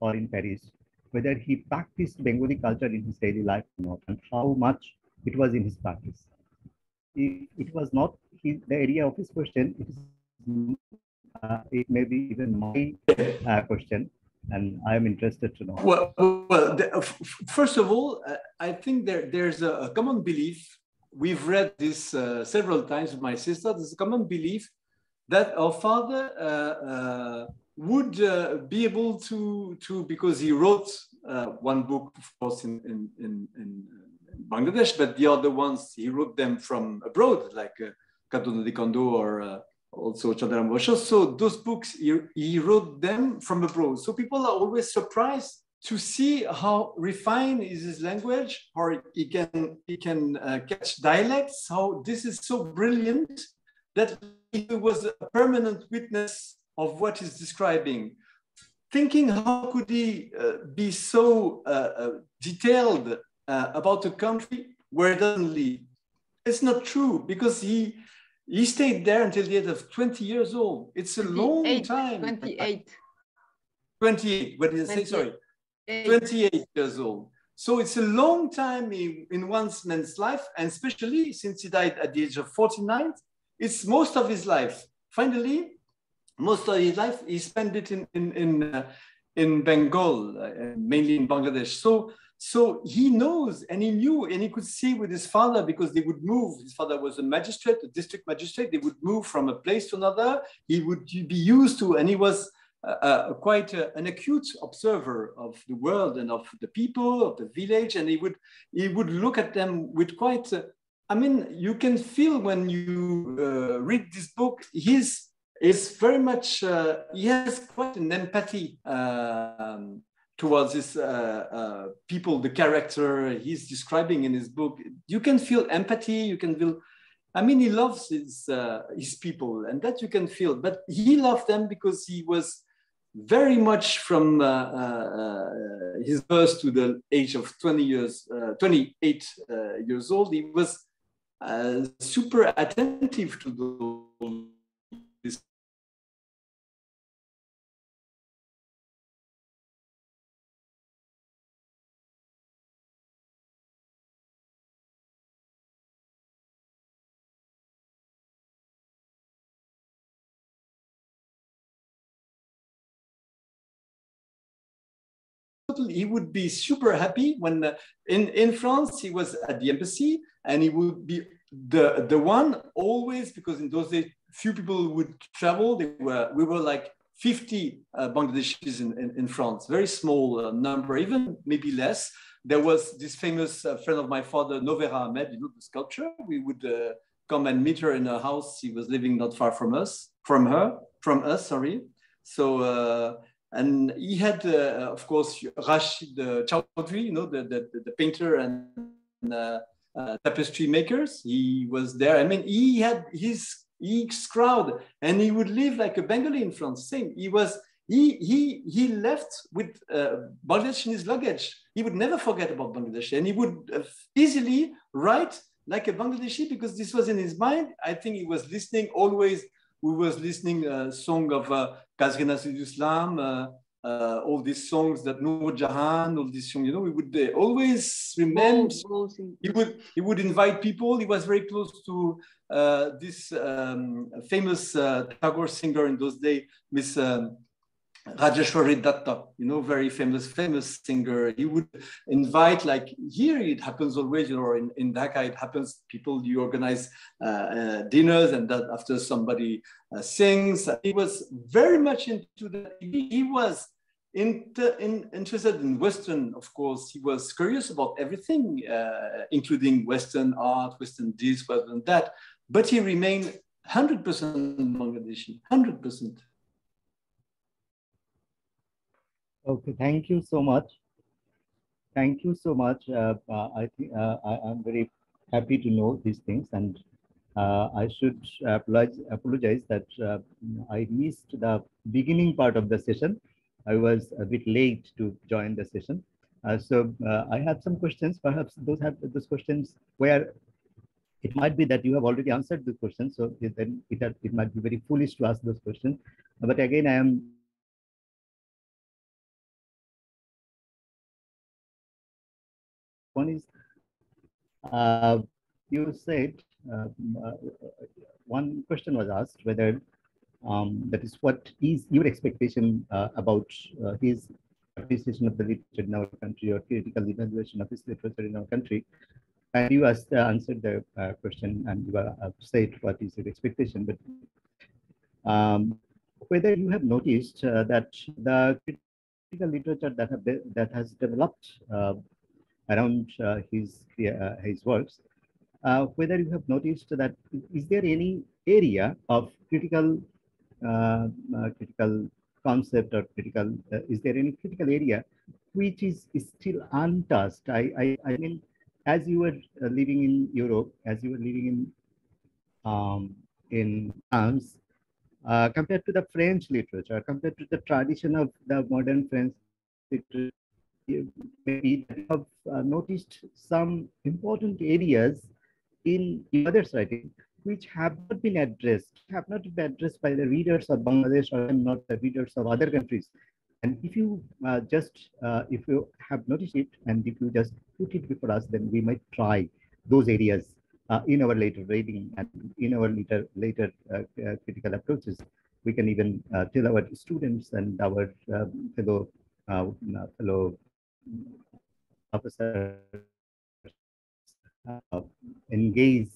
or in Paris, whether he practiced Bengali culture in his daily life or not, and how much it was in his practice. If it was not the area of his question, it may be even my question, and I am interested to know. Well, first of all, I think there's a common belief. We've read this several times with my sister. There's a common belief that our father would be able to, because he wrote one book, of course, in Bangladesh, but the other ones, he wrote them from abroad, like Katono de Kondo or also Chandaram Bosho. So those books, he wrote them from abroad. So people are always surprised to see how refined is his language, or he can catch dialects, how this is so brilliant that he was a permanent witness of what he's describing. Thinking how could he be so detailed about a country where he doesn't live? It's not true, because he stayed there until the age of 20 years old. It's a long time. 28. 28, what did I say? Sorry. 28 years old. So it's a long time in one man's life, and especially since he died at the age of 49, it's most of his life. Finally, most of his life, he spent it in Bengal, mainly in Bangladesh. So he knows, and he knew, and he could see with his father, because they would move. His father was a magistrate, a district magistrate. They would move from a place to another. He would be used to, and he was quite an acute observer of the world and of the people, of the village. And he would look at them with quite, I mean, you can feel when you read this book, he's very much, he has quite an empathy towards this people, the character he's describing in his book. You can feel empathy, you can feel, I mean, he loves his people, and that you can feel, but he loved them because he was very much from his birth to the age of 28 years old, he was super attentive to this. He would be super happy when in France he was at the embassy, and he would be the one always, because in those days few people would travel. We were like 50 Bangladeshis in France, very small number, even maybe less. There was this famous friend of my father, Novera Ahmed, you know, the sculptor. We would come and meet her in her house. She was living not far from us. Sorry. So. And he had, of course, Rashid Chowdhury, you know, the painter and tapestry makers. He was there. I mean, he had his crowd, and he would live like a Bengali in France. Same. He left with Bangladesh in his luggage. He would never forget about Bangladesh, and he would easily write like a Bangladeshi, because this was in his mind. I think he was listening always we was listening a song of Ghazri Nasir Islam, all these songs that Noor Jahan, all these songs, you know, we would always remember. He would invite people. He was very close to this famous Tagore singer in those days, Miss Rajeshwari Datta, you know, very famous singer. He would invite, like here it happens always, you know, in Dhaka it happens, people, you organize dinners, and that after somebody sings. He was very much into that. He was interested in Western, of course. He was curious about everything, including Western art, Western this, Western that, but he remained 100% Bangladeshi, 100%. Okay, thank you so much. Thank you so much. I think I'm very happy to know these things, and I should apologize that I missed the beginning part of the session. I was a bit late to join the session. So I have some questions. Perhaps those questions where it might be that you have already answered the question. So then it might be very foolish to ask those questions. But again, I am one is you said one question was asked whether that is what is your expectation about his appreciation of the literature in our country or critical evaluation of his literature in our country, and you answered the question and you said what is your expectation, but whether you have noticed that the critical literature that has developed around his works, whether you have noticed that is there any area of critical concept or critical is there any critical area which is still untouched? I mean, as you were living in Europe, as you were living in France, compared to the French literature, compared to the tradition of the modern French literature, maybe you have noticed some important areas in others' writing which have not been addressed by the readers of Bangladesh or not the readers of other countries. And if you if you have noticed it and if you just put it before us, then we might try those areas in our later reading and in our later critical approaches. We can even tell our students and our fellow officers engage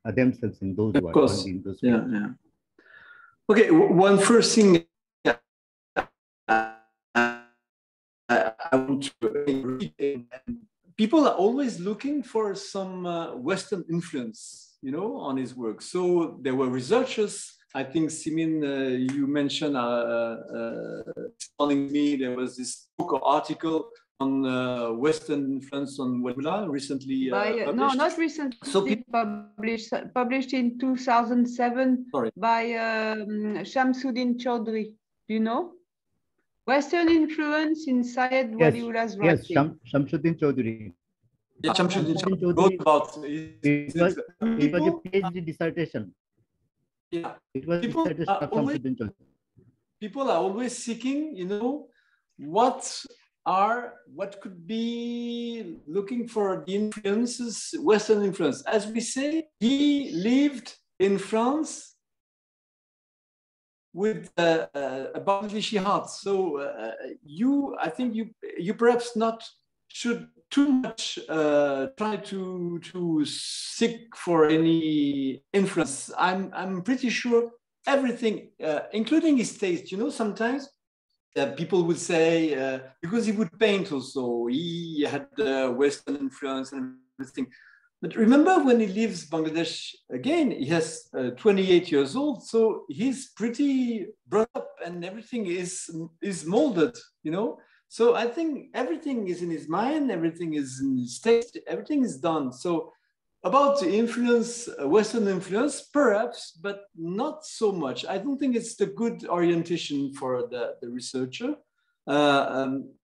themselves in those works. Of course, yeah. Okay, one first thing I want to read. People are always looking for some Western influence, you know, on his work. So there were researchers. I think Simin, you mentioned telling me there was this book or article on Western influence on Webula recently published. No, not recently. So published in 2007 by Shamsuddin Chaudhry. Do you know? Western influence in Syed Waliullah's writing. Yes, Shamsuddin Chaudhry. Yeah, Shamsuddin Chaudhry about it was a PhD dissertation. Yeah, it was dissertation of Shamsuddin Chaudhry. People are always seeking, you know, what could be looking for the influences, Western influence. As we say, he lived in France with a Bangladeshi heart. So I think you perhaps not should too much try to seek for any influence. I'm pretty sure everything, including his taste. You know, sometimes people would say because he would paint also, he had Western influence and everything. But remember, when he leaves Bangladesh again, he has 28 years old, so he's pretty brought up, and everything is molded, you know. So I think everything is in his mind, everything is in his taste, everything is done. So about the influence, Western influence, perhaps, but not so much. I don't think it's the good orientation for the researcher.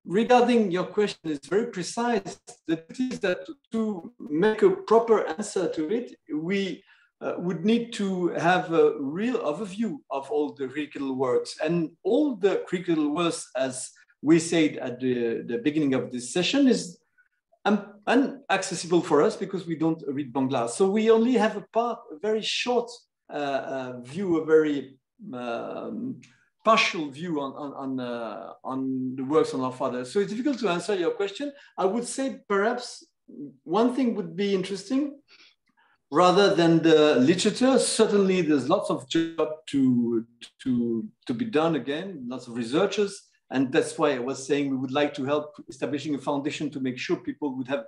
Regarding your question, it's very precise. The truth is that to make a proper answer to it, we would need to have a real overview of all the critical works. And all the critical works, as we said at the beginning of this session, is inaccessible for us because we don't read Bangla. So we only have a very short view, a very partial view on the works of our fathers. So it's difficult to answer your question. I would say perhaps one thing would be interesting, rather than the literature. Certainly there's lots of job to be done again, lots of researchers. And that's why I was saying we would like to help establishing a foundation to make sure people would have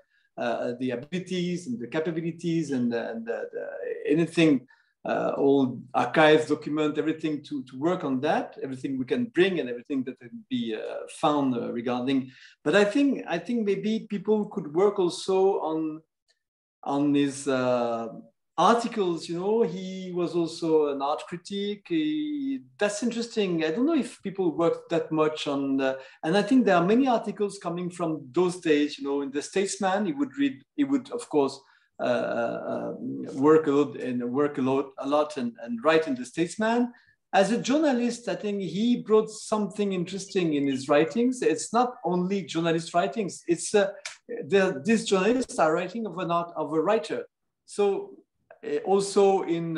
the abilities and the capabilities and anything, all archives, document, everything to work on that, everything we can bring and everything that can be found regarding. But I think maybe people could work also on his articles. You know, he was also an art critic. That's interesting. I don't know if people worked that much on and I think there are many articles coming from those days. You know, in the Statesman, he would of course work a lot and write in the Statesman. As a journalist, I think he brought something interesting in his writings. It's not only journalist writings. It's these journalists are writing of a writer. So also in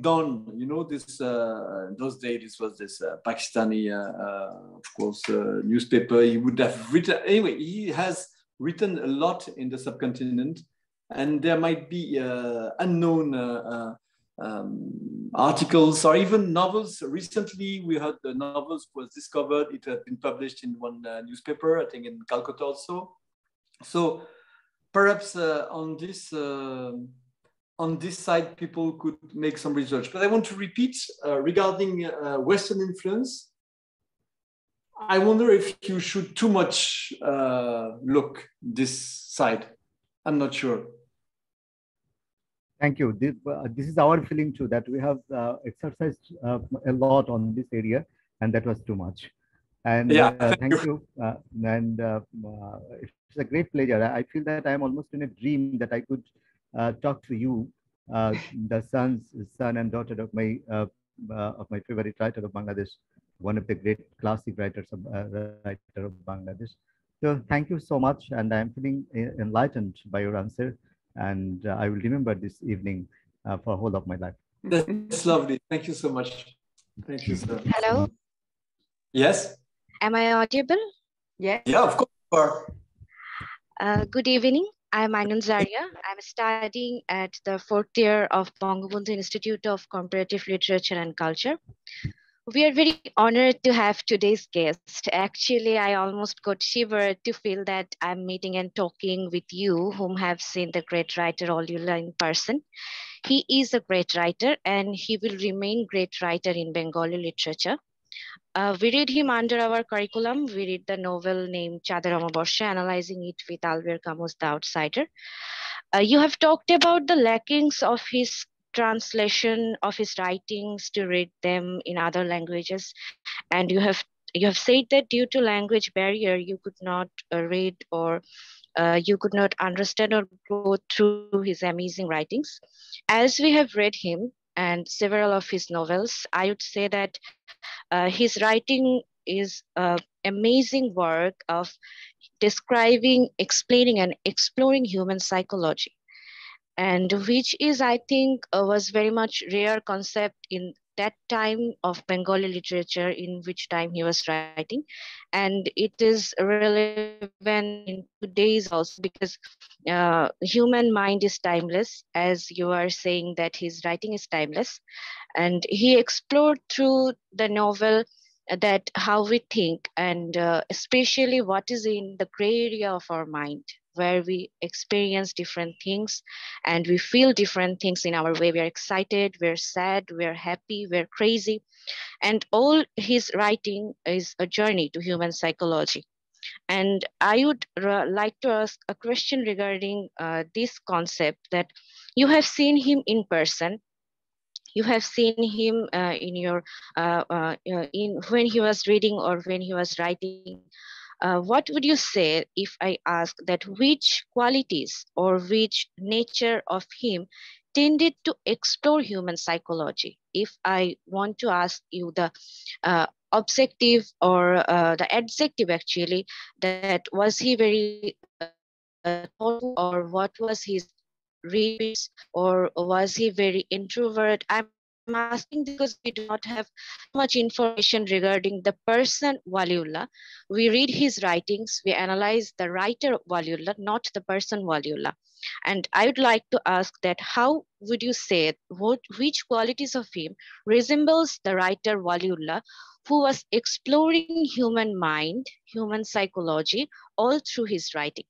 Dawn, you know, this those days this was this Pakistani, of course, newspaper. He would have written anyway. He has written a lot in the subcontinent, and there might be unknown. Articles or even novels. Recently, we heard the novels was discovered. It had been published in one newspaper, I think in Calcutta also. So perhaps on this side, people could make some research. But I want to repeat regarding Western influence. I wonder if you should too much look this side. I'm not sure. Thank you. This is our feeling too, that we have exercised a lot on this area, and that was too much. And thank you. It's a great pleasure. I feel that I'm almost in a dream that I could talk to you, the son and daughter of my favorite writer of Bangladesh, one of the great classic writers of Bangladesh. So thank you so much, and I'm feeling enlightened by your answer. And I will remember this evening for the whole of my life. That's lovely. Thank you so much. Thank you, sir. Hello. Yes. Am I audible? Yes. Yeah, of course. Good evening. I'm Ainun Zaria. I'm studying at the 4th year of Bangabandhu Institute of Comparative Literature and Culture. We are very honored to have today's guest. Actually, I almost got shivered to feel that I'm meeting and talking with you, whom have seen the great writer Oliullah in person. He is a great writer, and he will remain great writer in Bengali literature. We read him under our curriculum. We read the novel named Chadar Amaborsha, analyzing it with Albert Camus' The Outsider. You have talked about the lackings of his translation of his writings to read them in other languages, and you have said that due to language barrier you could not read or you could not understand or go through his amazing writings. As we have read him and several of his novels, I would say that his writing is amazing work of describing, explaining, and exploring human psychology, and which is, I think, was very much rare concept in that time of Bengali literature in which time he was writing. And it is relevant in today's also because human mind is timeless, as you are saying that his writing is timeless. And he explored through the novel that how we think, and especially what is in the gray area of our mind, where we experience different things and we feel different things in our way. We're excited, we're sad, we're happy, we're crazy. And all his writing is a journey to human psychology. And I would like to ask a question regarding this concept, that you have seen him in person. You have seen him in your in when he was reading or when he was writing. What would you say if I ask that which qualities or which nature of him tended to explore human psychology. If I want to ask you the objective or the adjective actually, that was he very thoughtful, or what was his reads, or was he very introvert? I'm asking this because we do not have too much information regarding the person Waliullah. We read his writings, we analyze the writer Waliullah, not the person Waliullah. And I would like to ask that how would you say which qualities of him resembles the writer Waliullah, who was exploring human mind, human psychology, all through his writing?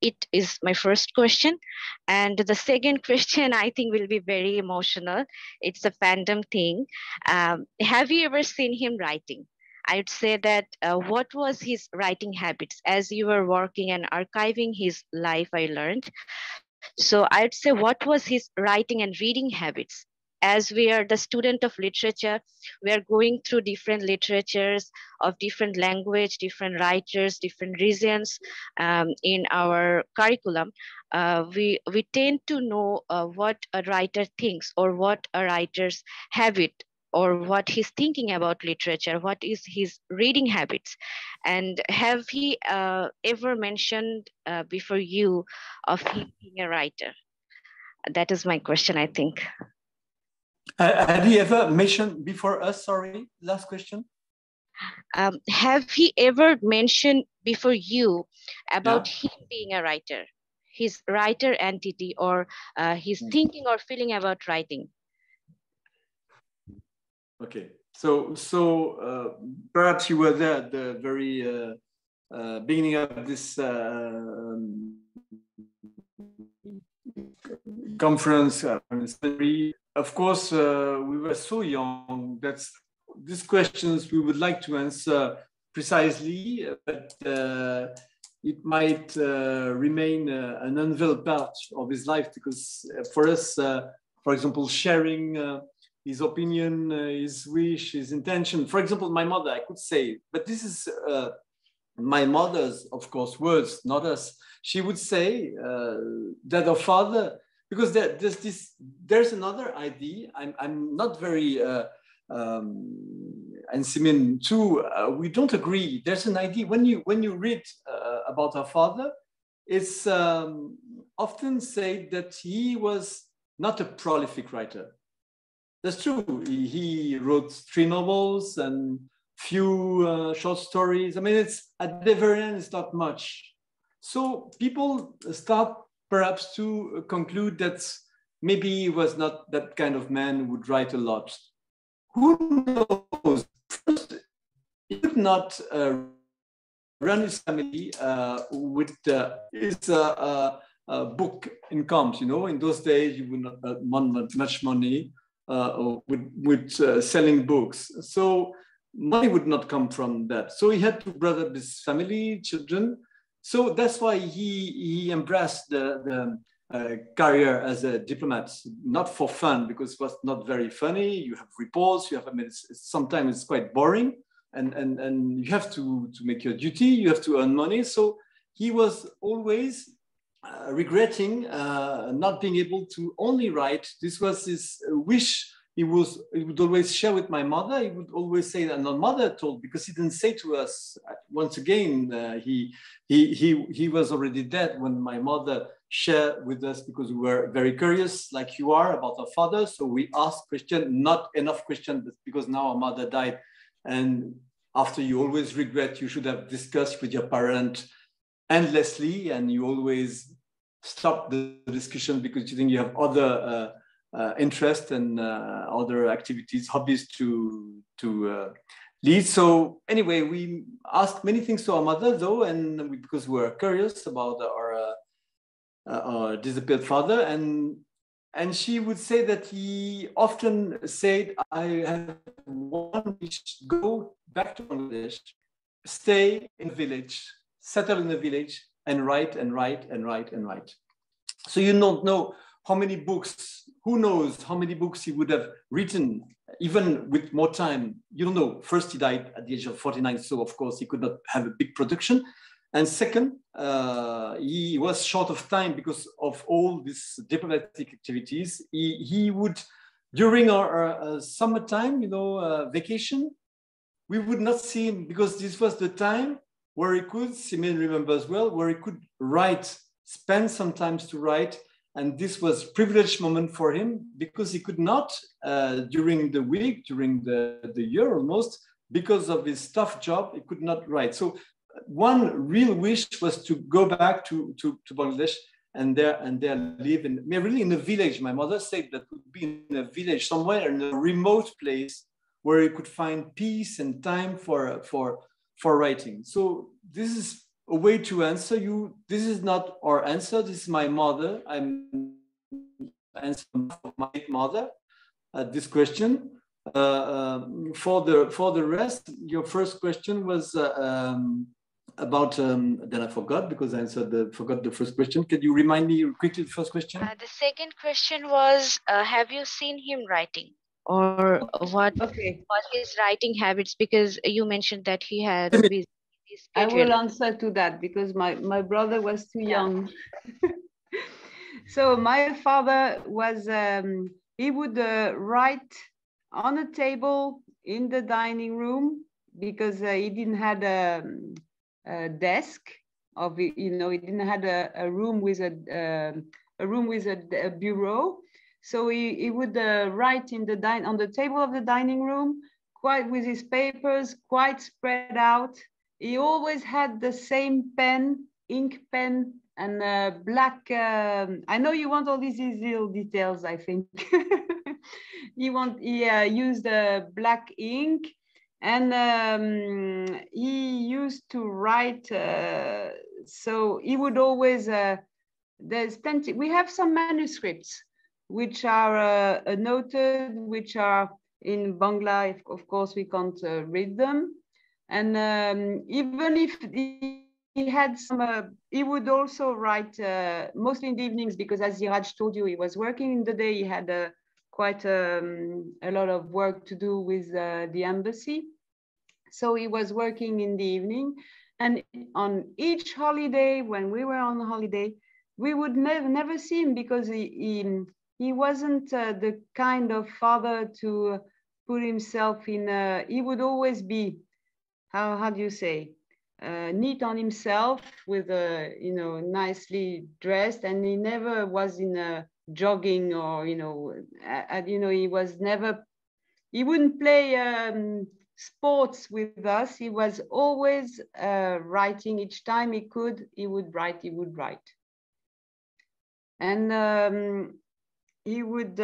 It is my first question. And the second question, I think, will be very emotional. It's a fandom thing. Have you ever seen him writing? I would say that what was his writing habits? As you were working and archiving his life, I learned. So I'd say, what was his writing and reading habits? As we are the student of literature, we are going through different literatures of different language, different writers, different regions in our curriculum. We tend to know what a writer thinks, or what a writer's habit, or what he's thinking about literature, what is his reading habits. And have he ever mentioned before you of him being a writer? That is my question, I think. Had he ever mentioned before us, sorry, last question? Have he ever mentioned before you about him being a writer, his writer entity, or his thinking or feeling about writing? Okay, so perhaps you were there at the very beginning of this conference. Of course, we were so young that these questions we would like to answer precisely, but it might remain an unveiled part of his life, because for us, for example, sharing his opinion, his wish, his intention. For example, my mother, I could say, but this is my mother's, of course, words, not us. She would say that her father, because there's another idea. I'm not very, and Simeon too, we don't agree. There's an idea, when you read about her father, it's often said that he was not a prolific writer. That's true. He wrote 3 novels and few short stories. I mean, it's at the very end, it's not much. So people start perhaps to conclude that maybe he was not that kind of man who would write a lot. Who knows? First, he could not run his family with his book incomes. You know, in those days, you would not want much money with selling books. So money would not come from that. So he had to bring up his family, children. So that's why he embraced the career as a diplomat, not for fun, because it was not very funny. You have reports, you have, I mean, sometimes it's quite boring, and you have to make your duty, you have to earn money. So he was always regretting not being able to only write. This was his wish. He would always share with my mother. He would always say that, my mother told, because he didn't say to us. Once again, he was already dead when my mother shared with us, because we were very curious, like you are, about our father. So we asked questions, not enough questions, because now our mother died, and after you always regret, you should have discussed with your parent endlessly, and you always stop the discussion because you think you have other interest and other activities, hobbies to lead. So anyway, we asked many things to our mother, though, and because we were curious about our disappeared father, and she would say that he often said, "I have one wish: go back to Bangladesh, stay in the village, settle in the village, and write and write and write and write." So you don't know how many books, who knows how many books he would have written, even with more time. You don't know. First, he died at the age of 49, so of course he could not have a big production. And second, he was short of time because of all these diplomatic activities. He would, during our summertime, vacation, we would not see him because this was the time where he could, Simeon remembers well, where he could write, spend some time to write. And this was a privileged moment for him because he could not, during the week, during the year almost, because of his tough job, he could not write. So one real wish was to go back to Bangladesh and there live really in a village. My mother said that would be in a village, somewhere in a remote place where he could find peace and time for writing. So this is a way to answer you. This is not our answer. This is my mother. I'm answering for my mother at this question. For the rest, your first question was about then I forgot because I forgot the first question. Can you remind me quickly the first question? The second question was, have you seen him writing, or what was his writing habits? Because you mentioned that he had a busy I schedule. will answer to that because my brother was too young. So my father was, he would write on a table in the dining room because he didn't have a desk of, he didn't have a room with a bureau. So he would write on the table of the dining room, quite with his papers, quite spread out. He always had the same pen, ink pen, and black. I know you want all these little details, I think. He used black ink, and he used to write. So he would always. There's plenty. We have some manuscripts which are noted, which are in Bangla. Of course, we can't read them. And even if he had some, he would also write mostly in the evenings because, as Iraj told you, he was working in the day. He had quite a lot of work to do with the embassy. So he was working in the evening. And on each holiday, when we were on holiday, we would never see him because he wasn't the kind of father to put himself in. He would always be, how do you say, neat on himself, with nicely dressed, and he never was in a jogging or he was never. He wouldn't play sports with us. He was always writing. Each time he could, he would write. And he would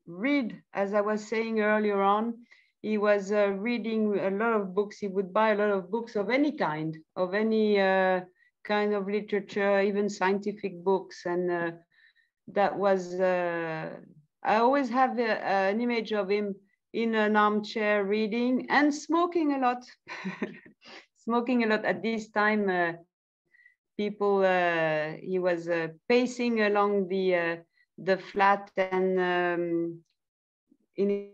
read, as I was saying earlier on. He was reading a lot of books. He would buy a lot of books of any kind of literature, even scientific books. And that was, I always have an image of him in an armchair reading and smoking a lot. Smoking a lot at this time. He was pacing along the flat and in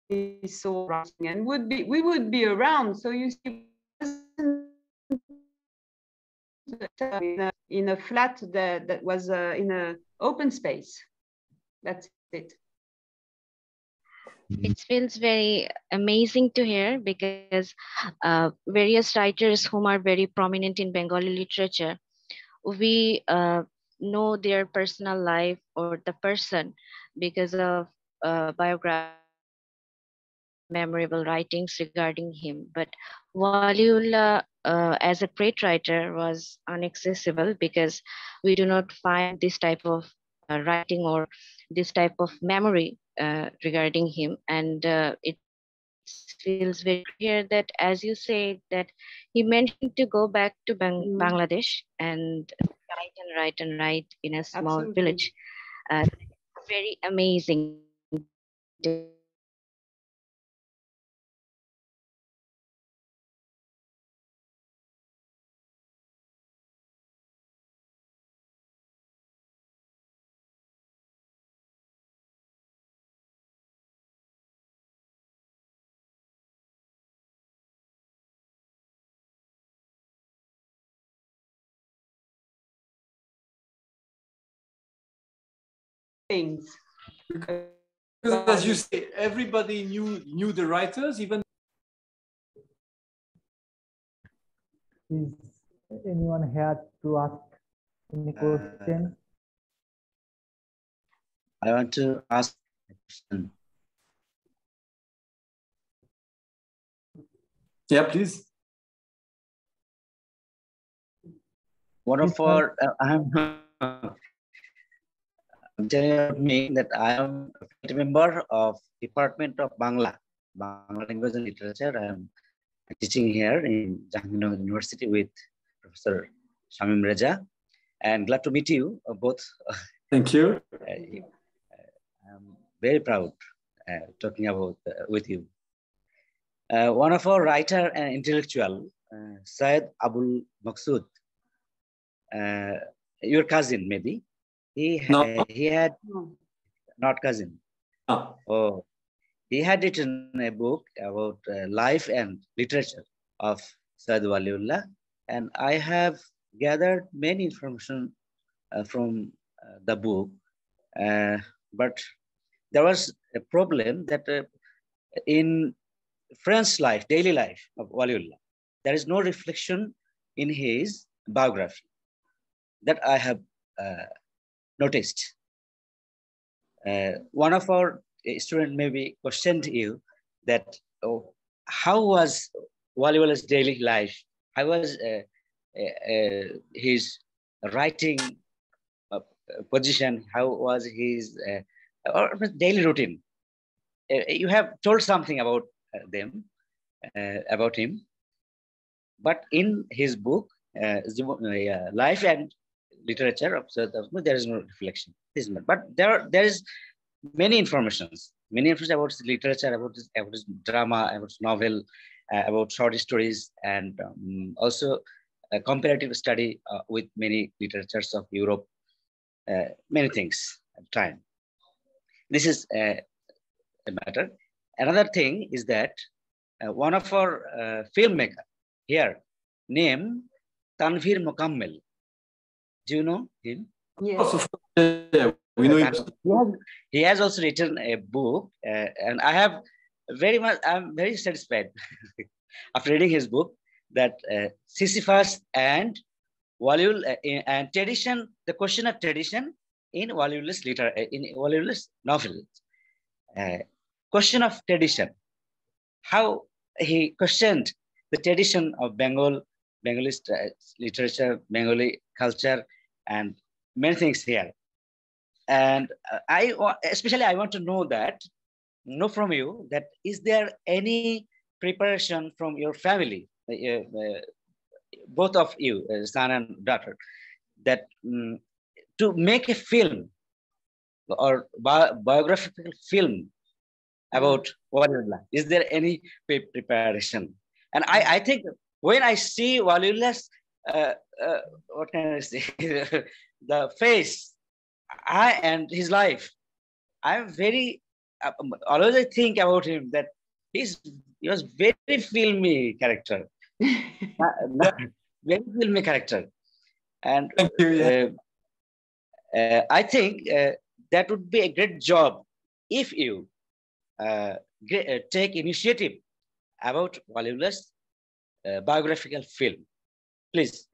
his soul writing, and we would be around. So you see, in a flat that was in an open space. That's it. It feels very amazing to hear because various writers whom are very prominent in Bengali literature, we know their personal life or the person because of biography, memorable writings regarding him. But Waliullah, as a great writer, was inaccessible because we do not find this type of writing or this type of memory regarding him. And it feels very clear that, as you say, that he mentioned to go back to Bangladesh and write in a small Absolutely. village. Very amazing to things. Because as you say, everybody knew the writers, even. Is anyone here to ask any question? I want to ask a question. Yeah, please. One of our, I'm telling me that I am a member of Department of Bangla Language and Literature. I am teaching here in Jahangirnagar University with Professor Shamim Reza, and glad to meet you both. Thank you. I'm very proud talking about with you. One of our writer and intellectual, Syed Abul Maqsood, your cousin maybe, he had not cousin. No. Oh, he had written a book about life and literature of Syed Waliullah, and I have gathered many information from the book, but there was a problem that in French life, daily life of Waliullah, there is no reflection in his biography that I have noticed. One of our students maybe questioned you that, oh, how was Waliullah's daily life? How was his writing position? How was his or daily routine? You have told something about them, about him, but in his book, Life and Literature of there is no reflection. But there is many informations about literature, about his drama, about novel, about short stories, and also a comparative study with many literatures of Europe, many things at the time. This is a matter. Another thing is that one of our filmmaker here named Tanvir Mukammel. Do you know him? Yes. Yeah, we know him. He has also written a book, and I'm very satisfied after reading his book that Sisyphus and Waliullah and tradition, the question of tradition in Waliullah's novel. Question of tradition, how he questioned the tradition of Bengali literature, Bengali culture, and many things here. And I want to know from you that is there any preparation from your family, both of you, son and daughter, that to make a film or biographical film about Waliullah? Is there any preparation? And I think when I see Waliullah's, what can I say, the face, and his life, I'm very, always I think about him that he was very filmy character, very filmy character. And thank you, yeah. I think that would be a great job if you take initiative about Waliullah's biographical film. Please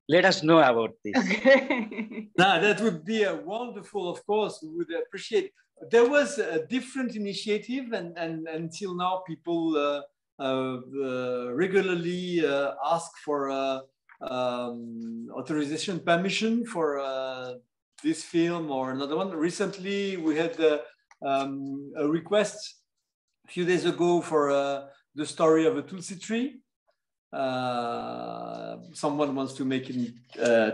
let us know about this. Okay. Now, that would be a wonderful, of course, we would appreciate. There was a different initiative, and until now, people regularly ask for authorization, permission for this film or another one. Recently, we had a request a few days ago for the story of a Tulsi tree. Someone wants to make it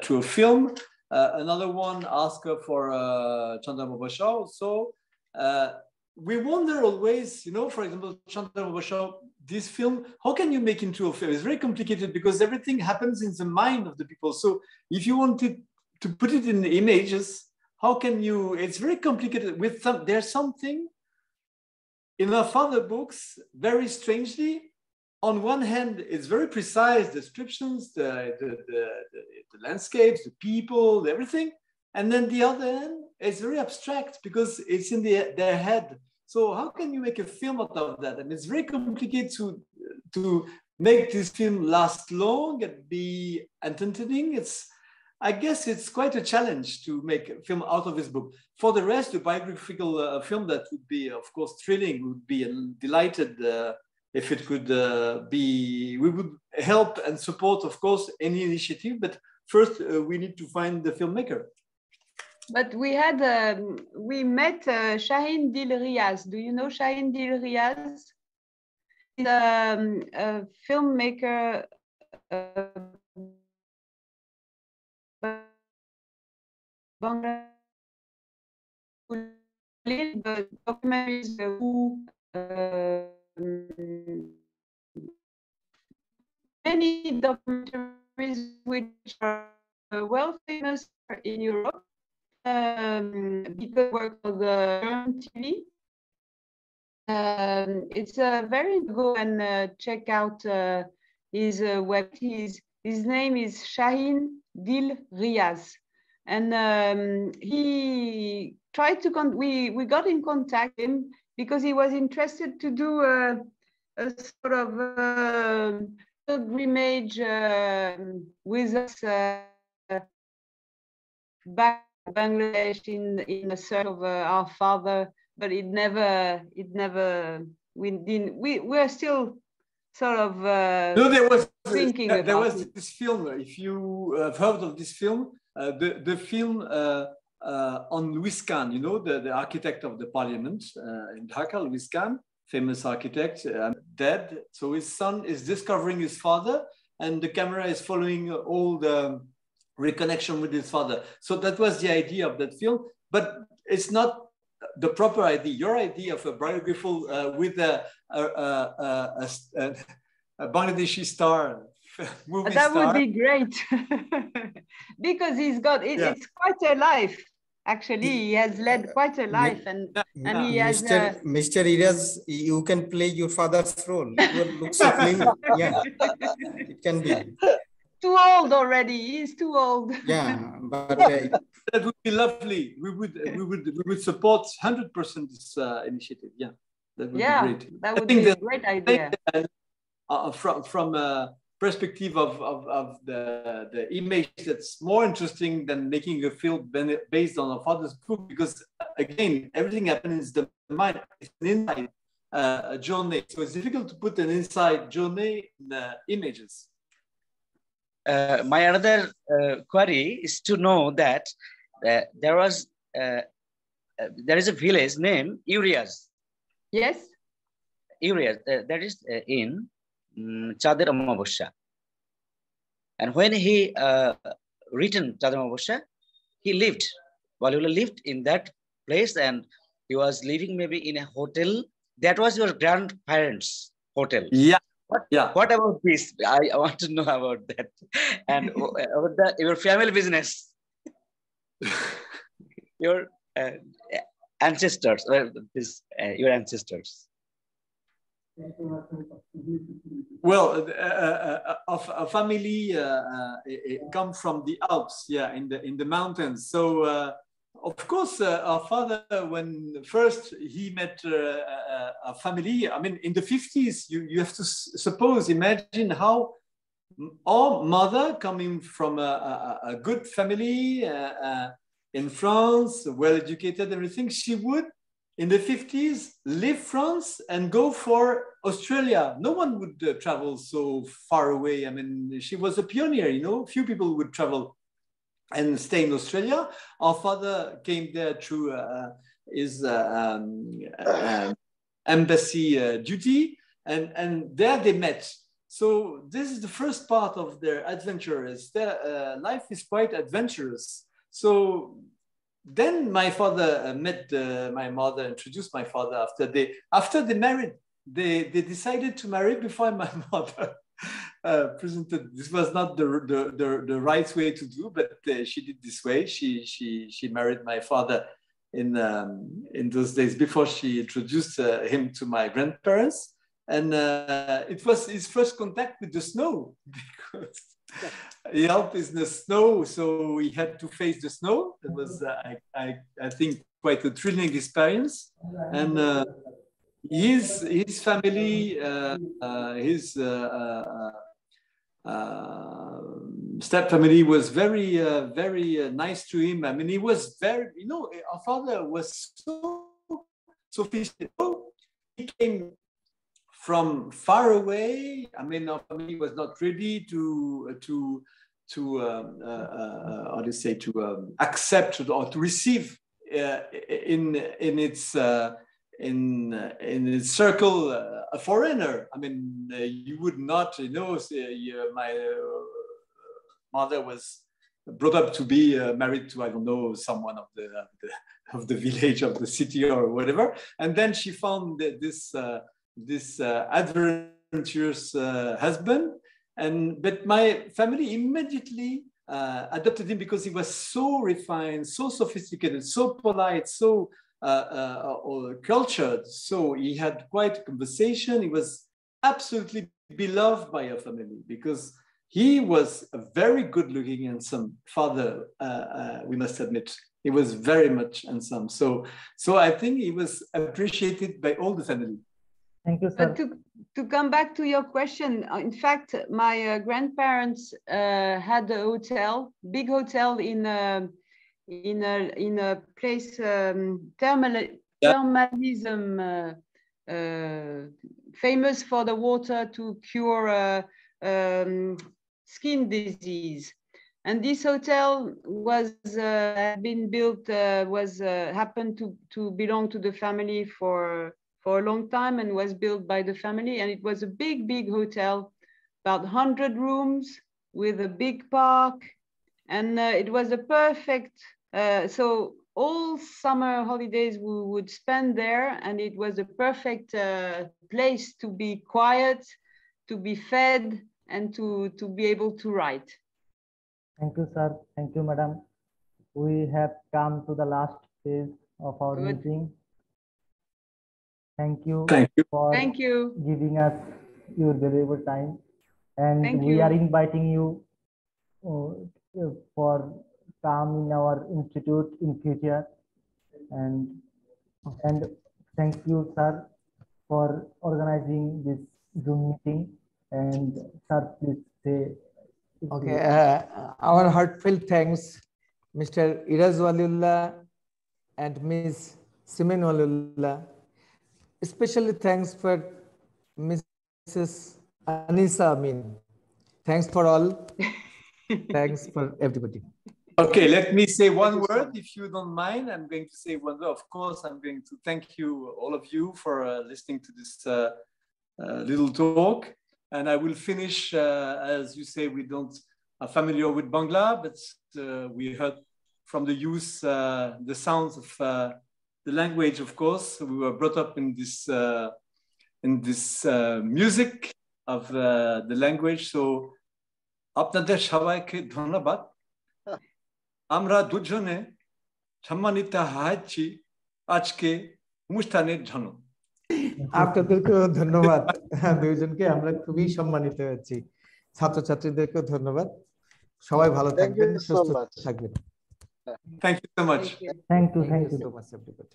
to a film. Another one asked for Chandra Mubashar. So we wonder always, for example, Chandra Mubashar, this film, how can you make into a film? It's very complicated because everything happens in the mind of the people. So if you wanted to put it in the images, how can you? It's very complicated. There's something in our father books, very strangely. On one hand, it's very precise descriptions, the landscapes, the people, everything. And then the other end is very abstract because it's in their head. So how can you make a film out of that? And it's very complicated to make this film last long and be entertaining. I guess it's quite a challenge to make a film out of this book. For the rest, the biographical film that would be, of course, thrilling, would be delighted if it could be. We would help and support, of course, any initiative. But first, we need to find the filmmaker. But we met Shaheen Dil Riaz. Do you know Shaheen Dil Riaz? He's a filmmaker. The documentaries many documentaries which are well famous in Europe because work for the German TV. It's very go and check out his web. His name is Shaheen Dil Riaz. And he tried to, we got in contact with him because he was interested to do a sort of pilgrimage with us back to Bangladesh in the search of our father, but we're still sort of thinking about there was this film, if you have heard of this film, the film on Louis Kahn, you know, the architect of the parliament in Dhaka, Louis Kahn, famous architect, dead. So his son is discovering his father, and the camera is following all the reconnection with his father. So that was the idea of that film, but it's not the proper idea. Your idea of a biographical with a Bangladeshi star. That would be great because he's got it's quite a life. Actually, he has led quite a life, and he has. Mr. Iraz, you can play your father's role. You look so clean. Yeah, it can be. Too old already. He's too old. Yeah, but that would be lovely. We would support 100% this initiative. Yeah, that would be great. That would be a great idea. From a perspective of the image, that's more interesting than making a film based on a father's book, because again, everything happens in the mind. It's an inside journey, so it's difficult to put an inside journey in images. My another query is to know that there is a village named Urias. Yes. Urias, that is in Chader Amabosha. And when he written Chader Amabosha, he lived, Waliullah lived in that place, and he was living maybe in a hotel. That was your grandparents' hotel. Yeah. What about this? I want to know about that. And about your family business. Your ancestors, your ancestors. Well, a family come from the Alps, in the mountains. So of course, our father, when first he met a family, I mean, in the 50s, you have to imagine how our mother, coming from a good family in France, well-educated, everything, she would, in the 50s, leave France and go for Australia. No one would travel so far away. I mean, she was a pioneer, you know, few people would travel and stay in Australia. Our father came there through his embassy duty, and there they met. So this is the first part of their adventure. Their life is quite adventurous. So then my father met my mother, introduced my father after they married. They decided to marry before my mother presented. This was not the right way to do, but she did this way. She married my father in those days before she introduced him to my grandparents. And it was his first contact with the snow, because He helped in the snow, so he had to face the snow. It was, I think, quite a thrilling experience. And his family, his step family was very, very nice to him. I mean, he was very, you know, our father was so sophisticated. He came from far away. I mean, our family was not ready to how do you say, to accept or to receive in its circle a foreigner. I mean, you would not, you know, my mother was brought up to be married to, I don't know, someone of the village, of the city or whatever, and then she found this adventurous husband, but my family immediately adopted him because he was so refined, so sophisticated, so polite, so cultured. So he had quite a conversation. He was absolutely beloved by our family because he was a very good-looking, handsome father. We must admit, he was very much handsome. So I think he was appreciated by all the family. Thank you, sir. To come back to your question, in fact, my grandparents had a hotel, big hotel in a place, thermalism, famous for the water to cure skin disease. And this hotel was been built, happened to belong to the family for a long time and was built by the family. And it was a big, big hotel, about 100 rooms with a big park. And it was a perfect, so all summer holidays we would spend there, and it was a perfect place to be quiet, to be fed, and to be able to write. Thank you, sir. Thank you, madam. We have come to the last phase of our meeting. Thank you for giving us your valuable time. And we are inviting you for come in our institute in future. And thank you, sir, for organizing this Zoom meeting. And sir, please say. Okay, our heartfelt thanks, Mr. Iraz Waliullah and Ms. Simin Waliullah. Especially thanks for Mrs. Anisa Amin. Thanks for all. Thanks for everybody. Okay, let me say one word, if you don't mind. I'm going to say one word. Of course, I'm going to thank you, all of you, for listening to this little talk. And I will finish, as you say, we don't are familiar with Bangla, but we heard from the youth the sounds of the language, of course. We were brought up in this music of the language. So, আপনাদের সবাইকে ধন্যবাদ। আমরা দুজনে সম্মানিত হয়েছি আজকে অনুষ্ঠানের জন্য। আপনাদেরকেও ধন্যবাদ, দুইজনকে আমরা খুবই সম্মানিত হয়েছি। ছাত্রছাত্রীদেরকেও ধন্যবাদ। সবাই ভালো থাকবেন, সুস্থ থাকবেন। Thank you so much. Thank you so much, everybody.